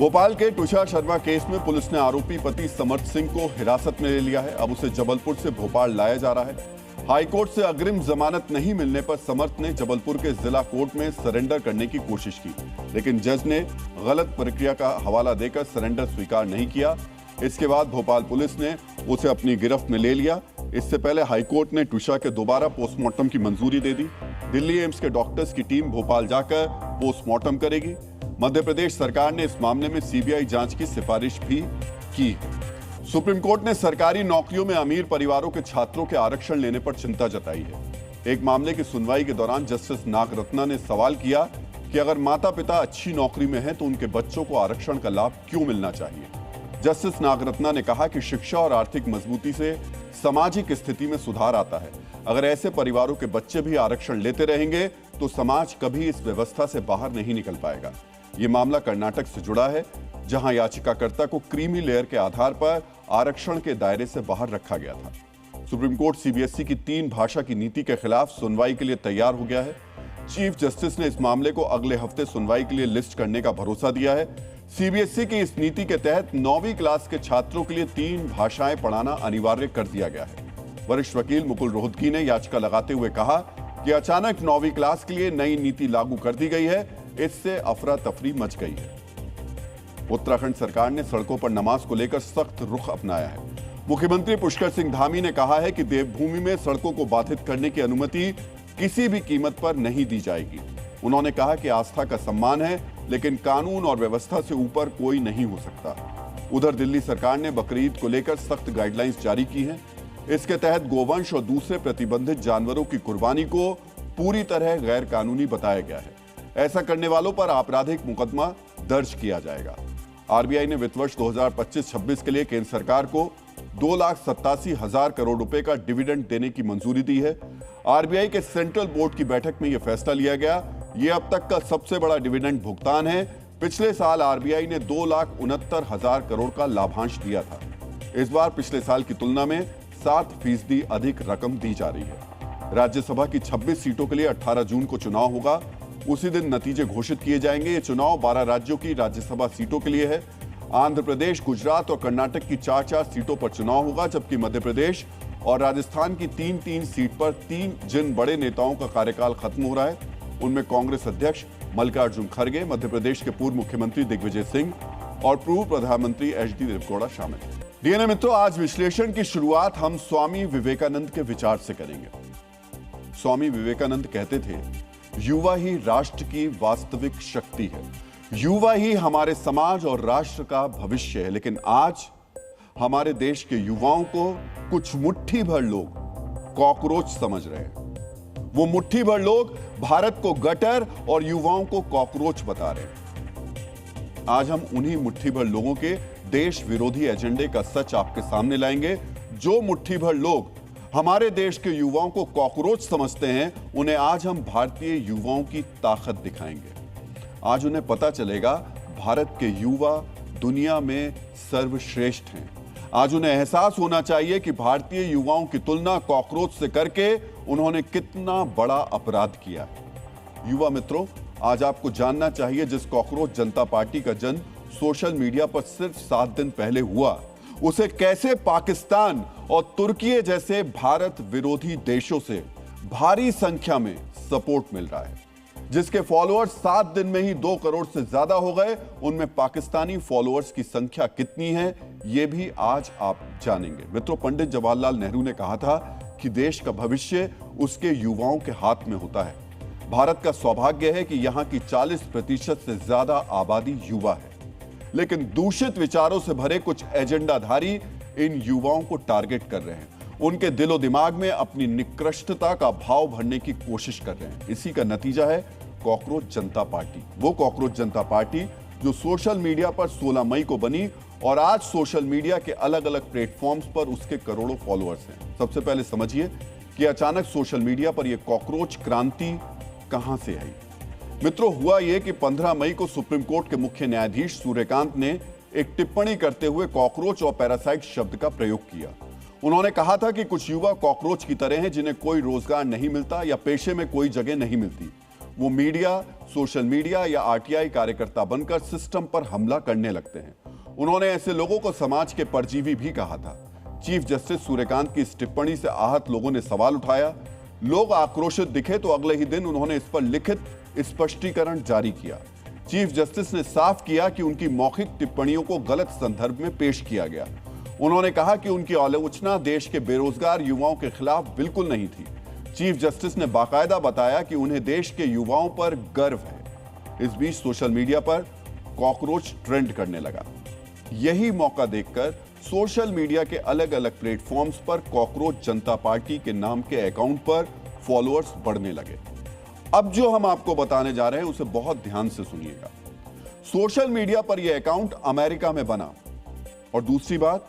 भोपाल के तुषार शर्मा केस में पुलिस ने आरोपी पति समर्थ सिंह को हिरासत में ले लिया है। अब उसे जबलपुर से भोपाल लाया जा रहा है। हाईकोर्ट से अग्रिम जमानत नहीं मिलने पर समर्थ ने जबलपुर के जिला कोर्ट में सरेंडर करने की कोशिश की, लेकिन जज ने गलत प्रक्रिया का हवाला देकर सरेंडर स्वीकार नहीं किया। इसके बाद भोपाल पुलिस ने उसे अपनी गिरफ्त में ले लिया। इससे पहले हाईकोर्ट ने तुषार के दोबारा पोस्टमार्टम की मंजूरी दे दी। दिल्ली एम्स के डॉक्टर्स की टीम भोपाल जाकर पोस्टमार्टम करेगी। मध्य प्रदेश सरकार ने इस मामले में सीबीआई जांच की सिफारिश भी की। सुप्रीम कोर्ट ने सरकारी नौकरियों में अमीर परिवारों के छात्रों के आरक्षण लेने पर चिंता जताई है। एक मामले की सुनवाई के दौरान जस्टिस नागरत्ना ने सवाल किया कि अगर माता पिता अच्छी नौकरी में हैं तो उनके बच्चों को आरक्षण का लाभ क्यों मिलना चाहिए। जस्टिस नागरत्ना ने कहा कि शिक्षा और आर्थिक मजबूती से सामाजिक स्थिति में सुधार आता है। अगर ऐसे परिवारों के बच्चे भी आरक्षण लेते रहेंगे तो समाज कभी इस व्यवस्था से बाहर नहीं निकल पाएगा। ये मामला कर्नाटक से जुड़ा है, जहां याचिकाकर्ता को क्रीमी लेयर के आधार पर आरक्षण के दायरे से बाहर रखा गया था। सुप्रीम कोर्ट सीबीएसई की 3 भाषा की नीति के खिलाफ सुनवाई के लिए तैयार हो गया है। चीफ जस्टिस ने इस मामले को अगले हफ्ते सुनवाई के लिए लिस्ट करने का भरोसा दिया है। सीबीएसई की इस नीति के तहत 9वीं क्लास के छात्रों के लिए 3 भाषाएं पढ़ाना अनिवार्य कर दिया गया है। वरिष्ठ वकील मुकुल रोहतगी ने याचिका लगाते हुए कहा कि अचानक 9वीं क्लास के लिए नई नीति लागू कर दी गई है, इससे अफरा तफरी मच गई है। उत्तराखंड सरकार ने सड़कों पर नमाज को लेकर सख्त रुख अपनाया है। मुख्यमंत्री पुष्कर सिंह धामी ने कहा है कि देवभूमि में सड़कों को बाधित करने की अनुमति किसी भी कीमत पर नहीं दी जाएगी। उन्होंने कहा कि आस्था का सम्मान है, लेकिन कानून और व्यवस्था से ऊपर कोई नहीं हो सकता। उधर दिल्ली सरकार ने बकरीद को लेकर सख्त गाइडलाइंस जारी की हैं। इसके तहत गोवंश और दूसरे प्रतिबंधित जानवरों की कुर्बानी को पूरी तरह गैर कानूनी बताया गया है। ऐसा करने वालों पर आपराधिक मुकदमा दर्ज किया जाएगा। आरबीआई ने वित्त वर्ष 2025-26 के लिए केंद्र सरकार को 2,87,000 करोड़ रुपए का डिविडेंड देने की मंजूरी दी है। आरबीआई के सेंट्रल बोर्ड की बैठक में यह फैसला लिया गया। यह अब तक का सबसे बड़ा डिविडेंड भुगतान है। पिछले साल आरबीआई ने 2,69,000 करोड़ का लाभांश दिया था। इस बार पिछले साल की तुलना में 7% अधिक रकम दी जा रही है। राज्यसभा की 26 सीटों के लिए 18 जून को चुनाव होगा। उसी दिन नतीजे घोषित किए जाएंगे। ये चुनाव 12 राज्यों की राज्यसभा सीटों के लिए है। आंध्र प्रदेश, गुजरात और कर्नाटक की 4-4 सीटों पर चुनाव होगा, जबकि मध्य प्रदेश और राजस्थान की 3-3 सीट पर जिन बड़े नेताओं का कार्यकाल खत्म हो रहा है, उनमें कांग्रेस अध्यक्ष मल्लिकार्जुन खड़गे, मध्य प्रदेश के पूर्व मुख्यमंत्री दिग्विजय सिंह और पूर्व प्रधानमंत्री एचडी देवेगौड़ा शामिल हैं। डीएनए मित्रों, आज विश्लेषण की शुरुआत हम स्वामी विवेकानंद के विचार से करेंगे। स्वामी विवेकानंद कहते थे, युवा ही राष्ट्र की वास्तविक शक्ति है, युवा ही हमारे समाज और राष्ट्र का भविष्य है। लेकिन आज हमारे देश के युवाओं को कुछ मुट्ठी भर लोग कॉकरोच समझ रहे हैं। वो मुट्ठी भर लोग भारत को गटर और युवाओं को कॉकरोच बता रहे हैं। आज हम उन्हीं मुट्ठी भर लोगों के देश विरोधी एजेंडे का सच आपके सामने लाएंगे। जो मुट्ठी भर लोग हमारे देश के युवाओं को कॉकरोच समझते हैं, उन्हें आज हम भारतीय युवाओं की ताकत दिखाएंगे। आज उन्हें पता चलेगा भारत के युवा दुनिया में सर्वश्रेष्ठ हैं। आज उन्हें एहसास होना चाहिए कि भारतीय युवाओं की तुलना कॉकरोच से करके उन्होंने कितना बड़ा अपराध किया है। युवा मित्रों, आज आपको जानना चाहिए, जिस कॉकरोच जनता पार्टी का जन्म सोशल मीडिया पर सिर्फ 7 दिन पहले हुआ, उसे कैसे पाकिस्तान और तुर्की जैसे भारत विरोधी देशों से भारी संख्या में सपोर्ट मिल रहा है। जिसके फॉलोअर्स 7 दिन में ही 2 करोड़ से ज्यादा हो गए, उनमें पाकिस्तानी फॉलोअर्स की संख्या कितनी है, यह भी आज आप जानेंगे। मित्रों, पंडित जवाहरलाल नेहरू ने कहा था कि देश का भविष्य उसके युवाओं के हाथ में होता है। भारत का सौभाग्य है कि यहां की 40% से ज्यादा आबादी युवा है, लेकिन दूषित विचारों से भरे कुछ एजेंडाधारी इन युवाओं को टारगेट कर रहे हैं। उनके दिलो दिमाग में अपनी निकृष्टता का भाव भरने की कोशिश कर रहे हैं। इसी का नतीजा है कॉकरोच जनता पार्टी। वो कॉकरोच जनता पार्टी जो सोशल मीडिया पर 16 मई को बनी और आज सोशल मीडिया के अलग अलग प्लेटफॉर्म्स पर उसके करोड़ों फॉलोअर्स हैं। सबसे पहले समझिए कि अचानक सोशल मीडिया पर यह कॉकरोच क्रांति कहां से आई। मित्रों, हुआ यह कि 15 मई को सुप्रीम कोर्ट के मुख्य न्यायाधीश सूर्यकांत ने एक टिप्पणी करते हुए कॉकरोच और पैरासाइट शब्द का प्रयोग किया। उन्होंने कहा था कि कुछ युवा कॉकरोच की तरह हैं, जिन्हें कोई रोजगार नहीं मिलता या पेशे में कोई जगह नहीं मिलती। वो मीडिया, सोशल मीडिया या आरटीआई कार्यकर्ता बनकर सिस्टम पर हमला करने लगते हैं। उन्होंने ऐसे लोगों को समाज के परजीवी भी कहा था। चीफ जस्टिस सूर्यकांत की इस टिप्पणी से आहत लोगों ने सवाल उठाया। लोग आक्रोशित दिखे तो अगले ही दिन उन्होंने इस पर लिखित स्पष्टीकरण जारी किया। चीफ जस्टिस ने साफ किया कि उनकी मौखिक टिप्पणियों को गलत संदर्भ में पेश किया गया। उन्होंने कहा कि उनकी आलोचना देश के बेरोजगार युवाओं के खिलाफ बिल्कुल नहीं थी। चीफ जस्टिस ने बाकायदा बताया कि उन्हें देश के युवाओं पर गर्व है। इस बीच सोशल मीडिया पर कॉकरोच ट्रेंड करने लगा। यही मौका देखकर सोशल मीडिया के अलग अलग प्लेटफॉर्म्स पर कॉकरोच जनता पार्टी के नाम के अकाउंट पर फॉलोअर्स बढ़ने लगे। अब जो हम आपको बताने जा रहे हैं उसे बहुत ध्यान से सुनिएगा। सोशल मीडिया पर यह अकाउंट अमेरिका में बना और दूसरी बात,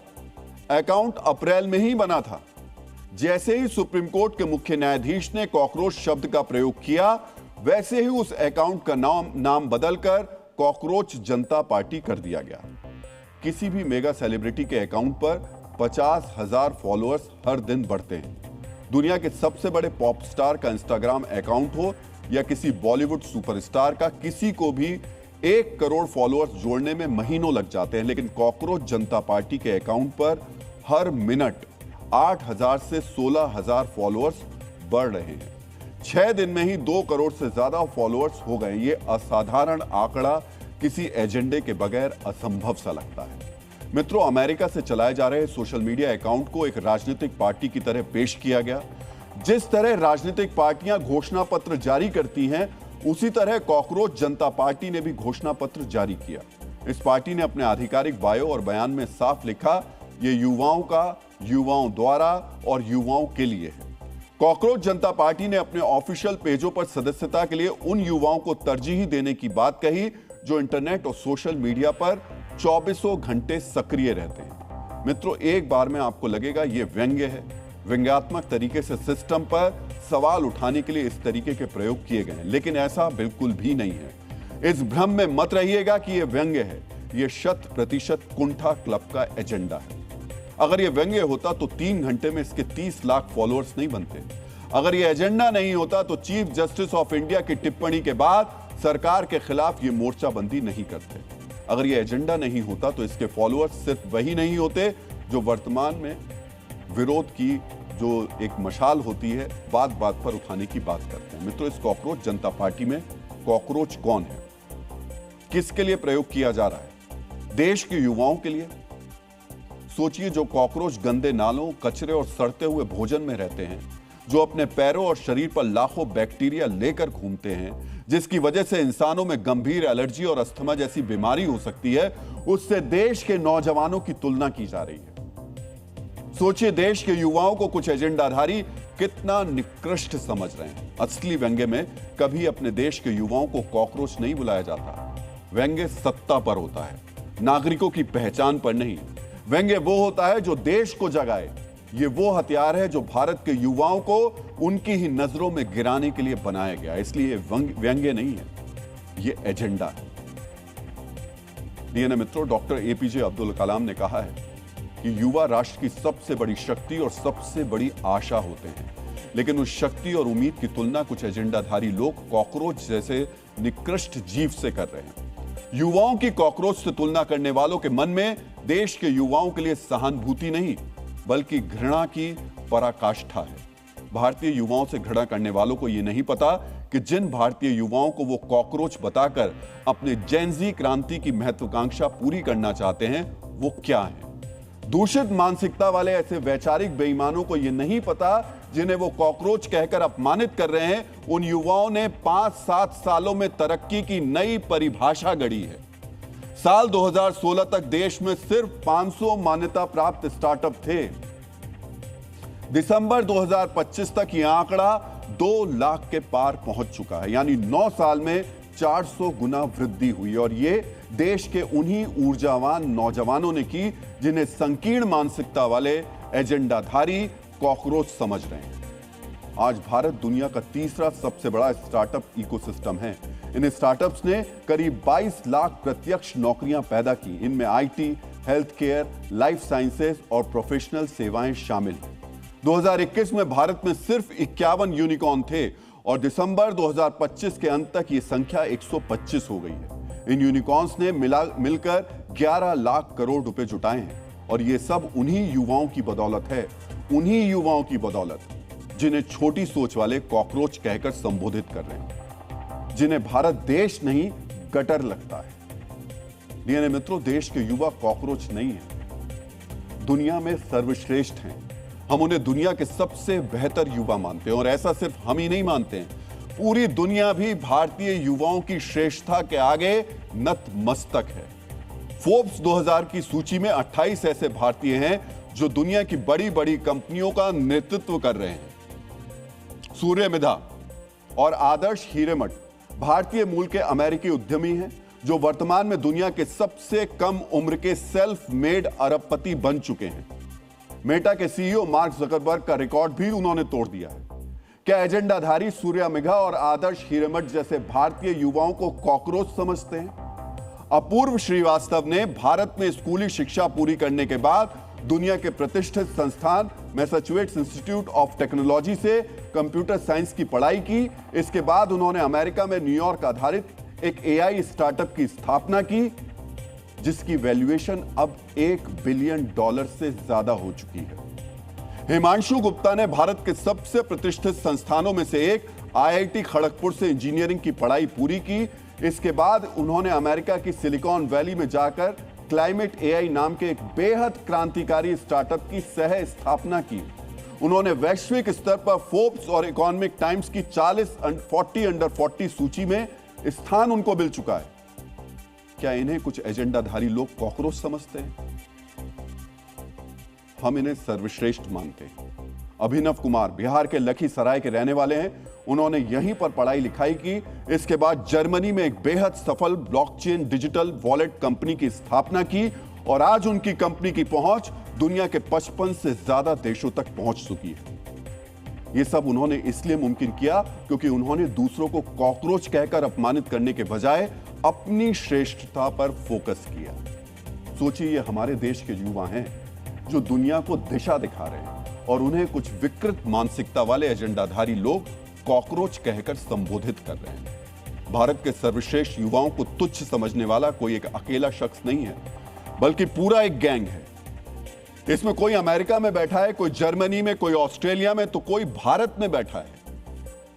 अकाउंट अप्रैल में ही बना था। जैसे ही सुप्रीम कोर्ट के मुख्य न्यायाधीश ने कॉकरोच शब्द का प्रयोग किया, वैसे ही उस अकाउंट का नाम बदलकर कॉकरोच जनता पार्टी कर दिया गया। किसी भी मेगा सेलिब्रिटी के अकाउंट पर 50,000 फॉलोअर्स हर दिन बढ़ते हैं। दुनिया के सबसे बड़े पॉप स्टार का इंस्टाग्राम अकाउंट हो या किसी बॉलीवुड सुपरस्टार का, किसी को भी 1 करोड़ फॉलोअर्स जोड़ने में महीनों लग जाते हैं। लेकिन कॉकरोच जनता पार्टी के अकाउंट पर हर मिनट 8,000 से 16,000 फॉलोअर्स बढ़ रहे हैं। 6 दिन में ही 2 करोड़ से ज्यादा फॉलोअर्स हो गए। ये असाधारण आंकड़ा किसी एजेंडे के बगैर असंभव सा लगता है। मित्रों, अमेरिका से चलाए जा रहे सोशल मीडिया अकाउंट को एक राजनीतिक पार्टी की तरह पेश किया गया। जिस तरह राजनीतिक पार्टियां घोषणा पत्र जारी करती हैं, उसी तरह कॉकरोच जनता पार्टी ने भी घोषणा पत्र जारी किया। इस पार्टी ने अपने आधिकारिक बायो और बयान में साफ लिखा, ये युवाओं का, युवाओं द्वारा और युवाओं के लिए है। कॉकरोच जनता पार्टी ने अपने ऑफिशियल पेजों पर सदस्यता के लिए उन युवाओं को तरजीह देने की बात कही जो इंटरनेट और सोशल मीडिया पर 24 घंटे सक्रिय रहते हैं। मित्रों, एक बार में आपको लगेगा ये व्यंग्य है। व्यंग्यात्मक तरीके से सिस्टम पर सवाल उठाने के लिए इस तरीके के प्रयोग किए गए हैं, लेकिन ऐसा बिल्कुल भी नहीं है। इस भ्रम में मत रहिएगा कि यह व्यंग्य है। यह 100% कुंठा क्लब का एजेंडा है। अगर यह व्यंग्य होता तो 3 घंटे में इसके 30 लाख फॉलोअर्स नहीं बनते। अगर यह एजेंडा नहीं होता तो चीफ जस्टिस ऑफ इंडिया की टिप्पणी के बाद सरकार के खिलाफ यह मोर्चाबंदी नहीं करते। अगर यह एजेंडा नहीं होता तो इसके फॉलोअर्स सिर्फ वही नहीं होते जो वर्तमान में विरोध की जो एक मशाल होती है, बात बात पर उठाने की बात करते हैं। मित्रों, इस कॉकरोच जनता पार्टी में कॉकरोच कौन है, किसके लिए प्रयोग किया जा रहा है? देश के युवाओं के लिए। सोचिए, जो कॉकरोच गंदे नालों, कचरे और सड़ते हुए भोजन में रहते हैं, जो अपने पैरों और शरीर पर लाखों बैक्टीरिया लेकर घूमते हैं, जिसकी वजह से इंसानों में गंभीर एलर्जी और अस्थमा जैसी बीमारी हो सकती है, उससे देश के नौजवानों की तुलना की जा रही है। सोचिए, देश के युवाओं को कुछ एजेंडाधारी कितना निकृष्ट समझ रहे हैं। असली व्यंग्य में कभी अपने देश के युवाओं को कॉकरोच नहीं बुलाया जाता। व्यंग्य सत्ता पर होता है, नागरिकों की पहचान पर नहीं। व्यंग्य वो होता है जो देश को जगाए। ये वो हथियार है जो भारत के युवाओं को उनकी ही नजरों में गिराने के लिए बनाया गया। इसलिए व्यंग्य नहीं है, ये एजेंडा है। डीएनए मित्रों, डॉक्टर एपीजे अब्दुल कलाम ने कहा है कि युवा राष्ट्र की सबसे बड़ी शक्ति और सबसे बड़ी आशा होते हैं। लेकिन उस शक्ति और उम्मीद की तुलना कुछ एजेंडाधारी लोग कॉकरोच जैसे निकृष्ट जीव से कर रहे हैं। युवाओं की कॉकरोच से तुलना करने वालों के मन में देश के युवाओं के लिए सहानुभूति नहीं, बल्कि घृणा की पराकाष्ठा है। भारतीय युवाओं से घृणा करने वालों को यह नहीं पता कि जिन भारतीय युवाओं को वो कॉकरोच बताकर अपने जेनजी क्रांति की महत्वाकांक्षा पूरी करना चाहते हैं, वो क्या है। दूषित मानसिकता वाले ऐसे वैचारिक बेईमानों को यह नहीं पता, जिन्हें वो कॉकरोच कहकर अपमानित कर रहे हैं, उन युवाओं ने 5-7 सालों में तरक्की की नई परिभाषा गढ़ी है। साल 2016 तक देश में सिर्फ 500 मान्यता प्राप्त स्टार्टअप थे। दिसंबर 2025 तक यह आंकड़ा 2 लाख के पार पहुंच चुका है। यानी 9 साल में 400 गुना वृद्धि हुई। और ये देश के उन्हीं ऊर्जावान नौजवानों ने की जिन्हें संकीर्ण मानसिकता वाले एजेंडाधारी कॉकरोच समझ रहे हैं। आज भारत दुनिया का तीसरा सबसे बड़ा स्टार्टअप इकोसिस्टम है। इन स्टार्टअप्स ने करीब 22 लाख प्रत्यक्ष नौकरियां पैदा की। इनमें IT, health care, life sciences और प्रोफेशनल सेवाएं शामिल हैं। 2021 में भारत में सिर्फ 51 यूनिकॉर्न थे और दिसंबर 2025 के अंत तक ये संख्या 125 हो गई है। इन यूनिकॉर्न्स ने मिलकर 11 लाख करोड़ रुपए जुटाए हैं और ये सब उन्हीं युवाओं की बदौलत है, उन्हीं युवाओं की बदौलत जिन्हें छोटी सोच वाले कॉकरोच कहकर संबोधित कर रहे हैं, जिन्हें भारत देश नहीं गटर लगता है। डीएनए मित्रों, देश के युवा कॉकरोच नहीं है, दुनिया में सर्वश्रेष्ठ हैं। हम उन्हें दुनिया के सबसे बेहतर युवा मानते हैं और ऐसा सिर्फ हम ही नहीं मानते हैं, पूरी दुनिया भी भारतीय युवाओं की श्रेष्ठता के आगे नतमस्तक है। फोर्ब्स 2000 की सूची में 28 ऐसे भारतीय हैं जो दुनिया की बड़ी बड़ी कंपनियों का नेतृत्व कर रहे हैं। सूर्य मिधा और आदर्श हीरेमठ भारतीय मूल के अमेरिकी उद्यमी हैं जो वर्तमान में दुनिया के सबसे कम उम्र के सेल्फ मेड अरबपति बन चुके हैं। मेटा के सीईओ मार्क जकरबर्ग का रिकॉर्ड भी उन्होंने तोड़ दिया है। क्या एजेंडाधारी सूर्या मिघा और आदर्श हीरेमठ जैसे भारतीय युवाओं को कॉकरोच समझते हैं? अपूर्व श्रीवास्तव ने भारत में स्कूली शिक्षा पूरी करने के बाद दुनिया के प्रतिष्ठित संस्थान मैसाचुसेट्स इंस्टीट्यूट ऑफ टेक्नोलॉजी से कंप्यूटर साइंस की पढ़ाई की। इसके बाद उन्होंने अमेरिका में न्यूयॉर्क आधारित एक एआई स्टार्टअप की स्थापना की, जिसकी वैल्यूएशन अब $1 बिलियन से ज्यादा हो चुकी है। हिमांशु गुप्ता ने भारत के सबसे प्रतिष्ठित संस्थानों में से एक आईआईटी खड़गपुर से इंजीनियरिंग की पढ़ाई पूरी की। इसके बाद उन्होंने अमेरिका की सिलिकॉन वैली में जाकर क्लाइमेट एआई नाम के एक बेहद क्रांतिकारी स्टार्टअप की सह स्थापना की। उन्होंने वैश्विक स्तर पर फोर्ब्स और इकोनॉमिक टाइम्स की 40 अंडर 40 सूची में स्थान उनको मिल चुका है। क्या इन्हें कुछ एजेंडाधारी लोग कॉकरोच समझते हैं? हम इन्हें सर्वश्रेष्ठ मानते हैं। अभिनव कुमार बिहार के लखीसराय के रहने वाले हैं। उन्होंने यहीं पर पढ़ाई लिखाई की। इसके बाद जर्मनी में एक बेहद सफल ब्लॉकचेन डिजिटल वॉलेट कंपनी की स्थापना की और आज उनकी कंपनी की पहुंच दुनिया के 55 से ज्यादा देशों तक पहुंच चुकी है। यह सब उन्होंने इसलिए मुमकिन किया क्योंकि उन्होंने दूसरों को कॉकरोच कहकर अपमानित करने के बजाय अपनी श्रेष्ठता पर फोकस किया। सोचिए, ये हमारे देश के युवा हैं जो दुनिया को दिशा दिखा रहे हैं और उन्हें कुछ विकृत मानसिकता वाले एजेंडाधारी लोग कॉकरोच कहकर संबोधित कर रहे हैं। भारत के सर्वश्रेष्ठ युवाओं को तुच्छ समझने वाला कोई एक अकेला शख्स नहीं है, बल्कि पूरा एक गैंग है। इसमें कोई अमेरिका में बैठा है, कोई जर्मनी में, कोई ऑस्ट्रेलिया में, तो कोई भारत में बैठा है।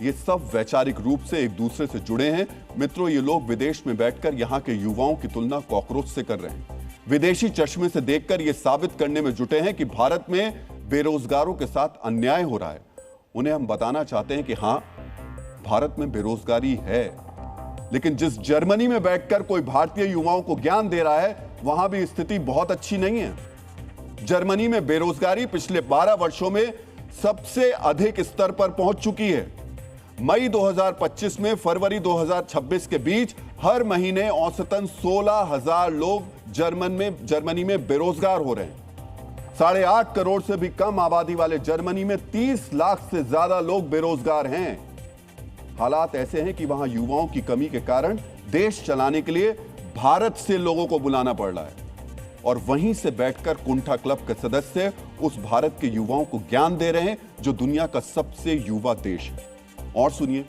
ये सब वैचारिक रूप से एक दूसरे से जुड़े हैं। मित्रों, ये लोग विदेश में बैठकर यहां के युवाओं की तुलना कॉकरोच से कर रहे हैं। विदेशी चश्मे से देखकर ये साबित करने में जुटे हैं कि भारत में बेरोजगारों के साथ अन्याय हो रहा है। उन्हें हम बताना चाहते हैं कि हां, भारत में बेरोजगारी है, लेकिन जिस जर्मनी में बैठकर कोई भारतीय युवाओं को ज्ञान दे रहा है, वहां भी स्थिति बहुत अच्छी नहीं है। जर्मनी में बेरोजगारी पिछले 12 वर्षों में सबसे अधिक स्तर पर पहुंच चुकी है। मई 2025 में फरवरी 2026 के बीच हर महीने औसतन 16,000 लोग जर्मनी में बेरोजगार हो रहे हैं। 8.5 करोड़ से भी कम आबादी वाले जर्मनी में 30 लाख से ज्यादा लोग बेरोजगार हैं। हालात ऐसे हैं कि वहां युवाओं की कमी के कारण देश चलाने के लिए भारत से लोगों को बुलाना पड़ रहा है और वहीं से बैठकर कुंठा क्लब के सदस्य उस भारत के युवाओं को ज्ञान दे रहे हैं जो दुनिया का सबसे युवा देश है। और सुनिए,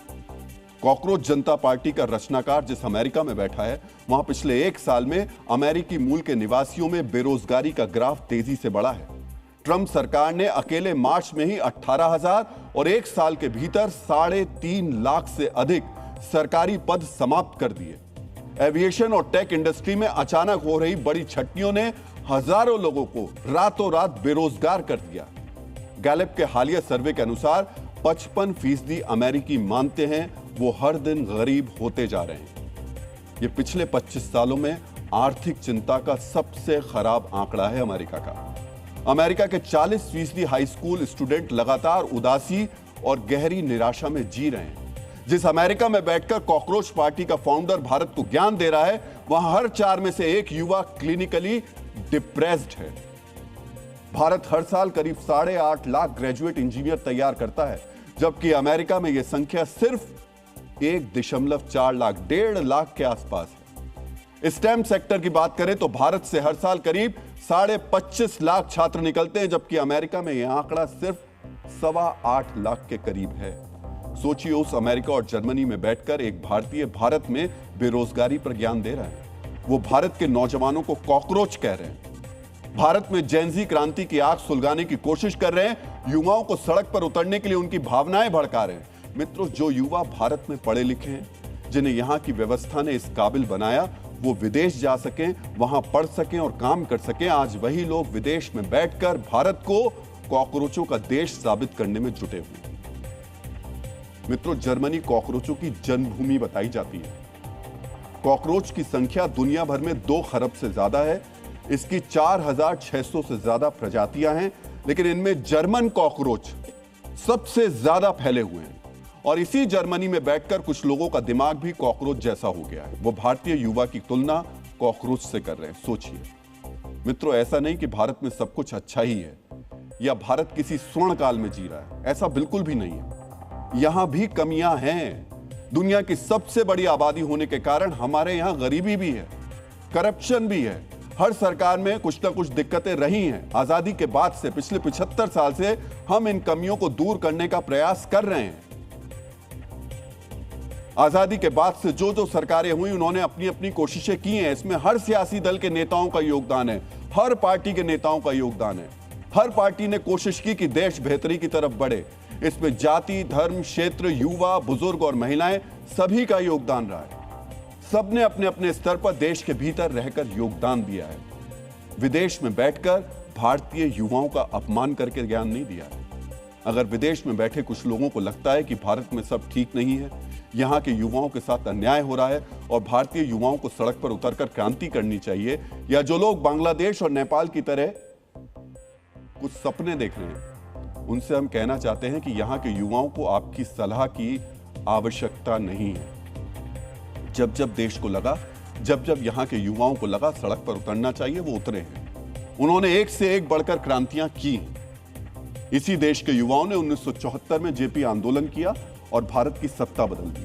कॉकरोच जनता पार्टी का रचनाकार जिस अमेरिका में बैठा है, वहां पिछले 1 साल में अमेरिकी मूल के निवासियों में बेरोजगारी का ग्राफ तेजी से बढ़ा है। ट्रंप सरकार ने अकेले मार्च में ही 18,000 और 1 साल के भीतर 3.5 लाख से अधिक सरकारी पद समाप्त कर दिए। एविएशन और टेक इंडस्ट्री में अचानक हो रही बड़ी छटनियों ने हजारों लोगों को रातों रात बेरोजगार कर दिया। गैलेप के हालिया सर्वे के अनुसार 55% अमेरिकी मानते हैं वो हर दिन गरीब होते जा रहे हैं। ये पिछले 25 सालों में आर्थिक चिंता का सबसे खराब आंकड़ा है अमेरिका का। अमेरिका के 40% हाई स्कूल स्टूडेंट लगातार उदासी और गहरी निराशा में जी रहे हैं। जिस अमेरिका में बैठकर कॉकरोच पार्टी का फाउंडर भारत को ज्ञान दे रहा है, वहां हर 4 में से 1 युवा क्लिनिकली डिप्रेस्ड है। भारत हर साल करीब 8.5 लाख ग्रेजुएट इंजीनियर तैयार करता है, जबकि अमेरिका में यह संख्या सिर्फ 1.4 लाख, 1.5 लाख के आसपास है। स्टेम सेक्टर की बात करें तो भारत से हर साल करीब 25.5 लाख छात्र निकलते हैं, जबकि अमेरिका में यह आंकड़ा सिर्फ 8.25 लाख के करीब है। सोचिए, उस अमेरिका और जर्मनी में बैठकर एक भारतीय भारत में बेरोजगारी पर ज्ञान दे रहा है। वो भारत के नौजवानों को कॉकरोच कह रहे हैं। भारत में जेनजी क्रांति की आग सुलगाने की कोशिश कर रहे हैं। युवाओं को सड़क पर उतरने के लिए उनकी भावनाएं भड़का रहे हैं। मित्रों, जो युवा भारत में पढ़े लिखे हैं, जिन्हें यहां की व्यवस्था ने इस काबिल बनाया वो विदेश जा सकें, वहां पढ़ सकें और काम कर सकें, आज वही लोग विदेश में बैठकर भारत को कॉकरोचों का देश साबित करने में जुटे हुए हैं। मित्रों, जर्मनी कॉकरोचों की जन्मभूमि बताई जाती है। कॉकरोच की संख्या दुनिया भर में 2 खरब से ज्यादा है। इसकी 4600 से ज्यादा प्रजातियां हैं, लेकिन इनमें जर्मन कॉकरोच सबसे ज्यादा फैले हुए हैं। और इसी जर्मनी में बैठकर कुछ लोगों का दिमाग भी कॉकरोच जैसा हो गया है। वो भारतीय युवा की तुलना कॉकरोच से कर रहे हैं। सोचिए मित्रों, ऐसा नहीं कि भारत में सब कुछ अच्छा ही है या भारत किसी स्वर्ण काल में जी रहा है, ऐसा बिल्कुल भी नहीं है। यहां भी कमियां हैं। दुनिया की सबसे बड़ी आबादी होने के कारण हमारे यहां गरीबी भी है, करप्शन भी है। हर सरकार में कुछ ना कुछ दिक्कतें रही हैं। आजादी के बाद से पिछले 75 साल से हम इन कमियों को दूर करने का प्रयास कर रहे हैं। आजादी के बाद से जो जो सरकारें हुई, उन्होंने अपनी अपनी कोशिशें की हैं। इसमें हर सियासी दल के नेताओं का योगदान है, हर पार्टी के नेताओं का योगदान है। हर पार्टी ने कोशिश की कि देश बेहतरी की तरफ बढ़े। इसमें जाति, धर्म, क्षेत्र, युवा, बुजुर्ग और महिलाएं सभी का योगदान रहा है। सबने अपने अपने स्तर पर देश के भीतर रहकर योगदान दिया है। विदेश में बैठकर भारतीय युवाओं का अपमान करके ज्ञान नहीं दिया है। अगर विदेश में बैठे कुछ लोगों को लगता है कि भारत में सब ठीक नहीं है, यहाँ के युवाओं के साथ अन्याय हो रहा है और भारतीय युवाओं को सड़क पर उतरकर क्रांति करनी चाहिए, या जो लोग बांग्लादेश और नेपाल की तरह कुछ सपने देख रहे हैं, उनसे हम कहना चाहते हैं कि यहाँ के युवाओं को आपकी सलाह की आवश्यकता नहीं है। जब जब देश को लगा, जब जब यहाँ के युवाओं को लगा सड़क पर उतरना चाहिए, वो उतरे हैं। उन्होंने एक से एक बढ़कर क्रांतियां की हैं। इसी देश के युवाओं ने 1974 में जेपी आंदोलन किया और भारत की सत्ता बदल दी।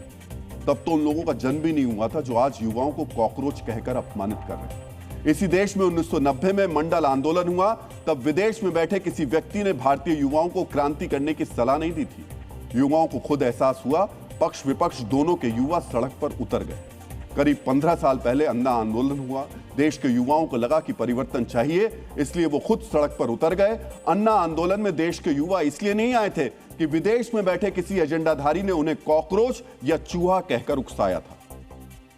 तब तो उन लोगों का जन्म भी नहीं हुआ था जो आज युवाओं को कॉकरोच कहकर अपमानित कर रहे हैं। इसी देश में 1990 में मंडल आंदोलन हुआ। तब विदेश में बैठे किसी व्यक्ति ने भारतीय युवाओं को क्रांति करने की सलाह नहीं दी थी। युवाओं को खुद एहसास हुआ, पक्ष विपक्ष दोनों के युवा सड़क पर उतर गए। करीब 15 साल पहले अन्ना आंदोलन हुआ। देश के युवाओं को लगा कि परिवर्तन चाहिए, इसलिए वो खुद सड़क पर उतर गए। अन्ना आंदोलन में देश के युवा इसलिए नहीं आए थे कि विदेश में बैठे किसी एजेंडाधारी ने उन्हें कॉकरोच या चूहा कहकर उकसाया था।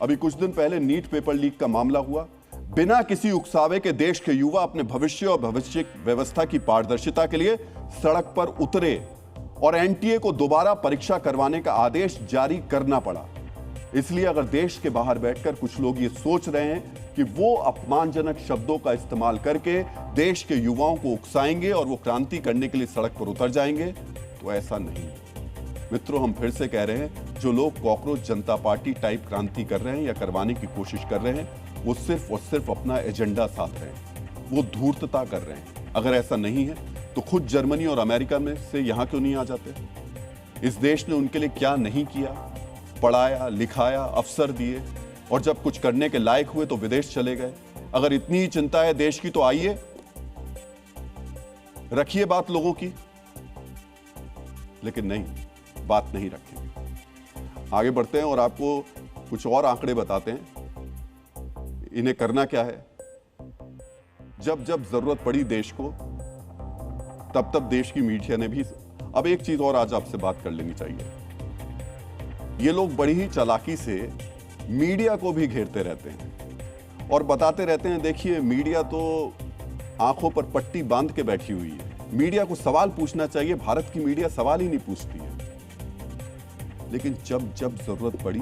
अभी कुछ दिन पहले नीट पेपर लीक का मामला हुआ। बिना किसी उकसावे के देश के युवा अपने भविष्य और भविष्य व्यवस्था की पारदर्शिता के लिए सड़क पर उतरे और एनटीए को दोबारा परीक्षा करवाने का आदेश जारी करना पड़ा। इसलिए अगर देश के बाहर बैठकर कुछ लोग ये सोच रहे हैं कि वो अपमानजनक शब्दों का इस्तेमाल करके देश के युवाओं को उकसाएंगे और वो क्रांति करने के लिए सड़क पर उतर जाएंगे, तो ऐसा नहीं है। मित्रों, हम फिर से कह रहे हैं, जो लोग कॉकरोच जनता पार्टी टाइप क्रांति कर रहे हैं या करवाने की कोशिश कर रहे हैं, वो सिर्फ और सिर्फ अपना एजेंडा साध रहे हैं, वो धूर्तता कर रहे हैं। अगर ऐसा नहीं है तो खुद जर्मनी और अमेरिका में से यहां क्यों नहीं आ जाते? इस देश ने उनके लिए क्या नहीं किया? पढ़ाया, लिखाया, अवसर दिए, और जब कुछ करने के लायक हुए तो विदेश चले गए। अगर इतनी ही चिंता है देश की तो आइए, रखिए बात लोगों की। लेकिन नहीं, बात नहीं रखेंगे। आगे बढ़ते हैं और आपको कुछ और आंकड़े बताते हैं। इन्हें करना क्या है? जब जब जरूरत पड़ी देश को, तब तब देश की मीडिया ने भी। अब एक चीज और आज आपसे बात कर लेनी चाहिए। ये लोग बड़ी ही चालाकी से मीडिया को भी घेरते रहते हैं और बताते रहते हैं, देखिए मीडिया तो आंखों पर पट्टी बांध के बैठी हुई है, मीडिया को सवाल पूछना चाहिए। भारत की मीडिया सवाल ही नहीं पूछती है। लेकिन जब जब जरूरत पड़ी,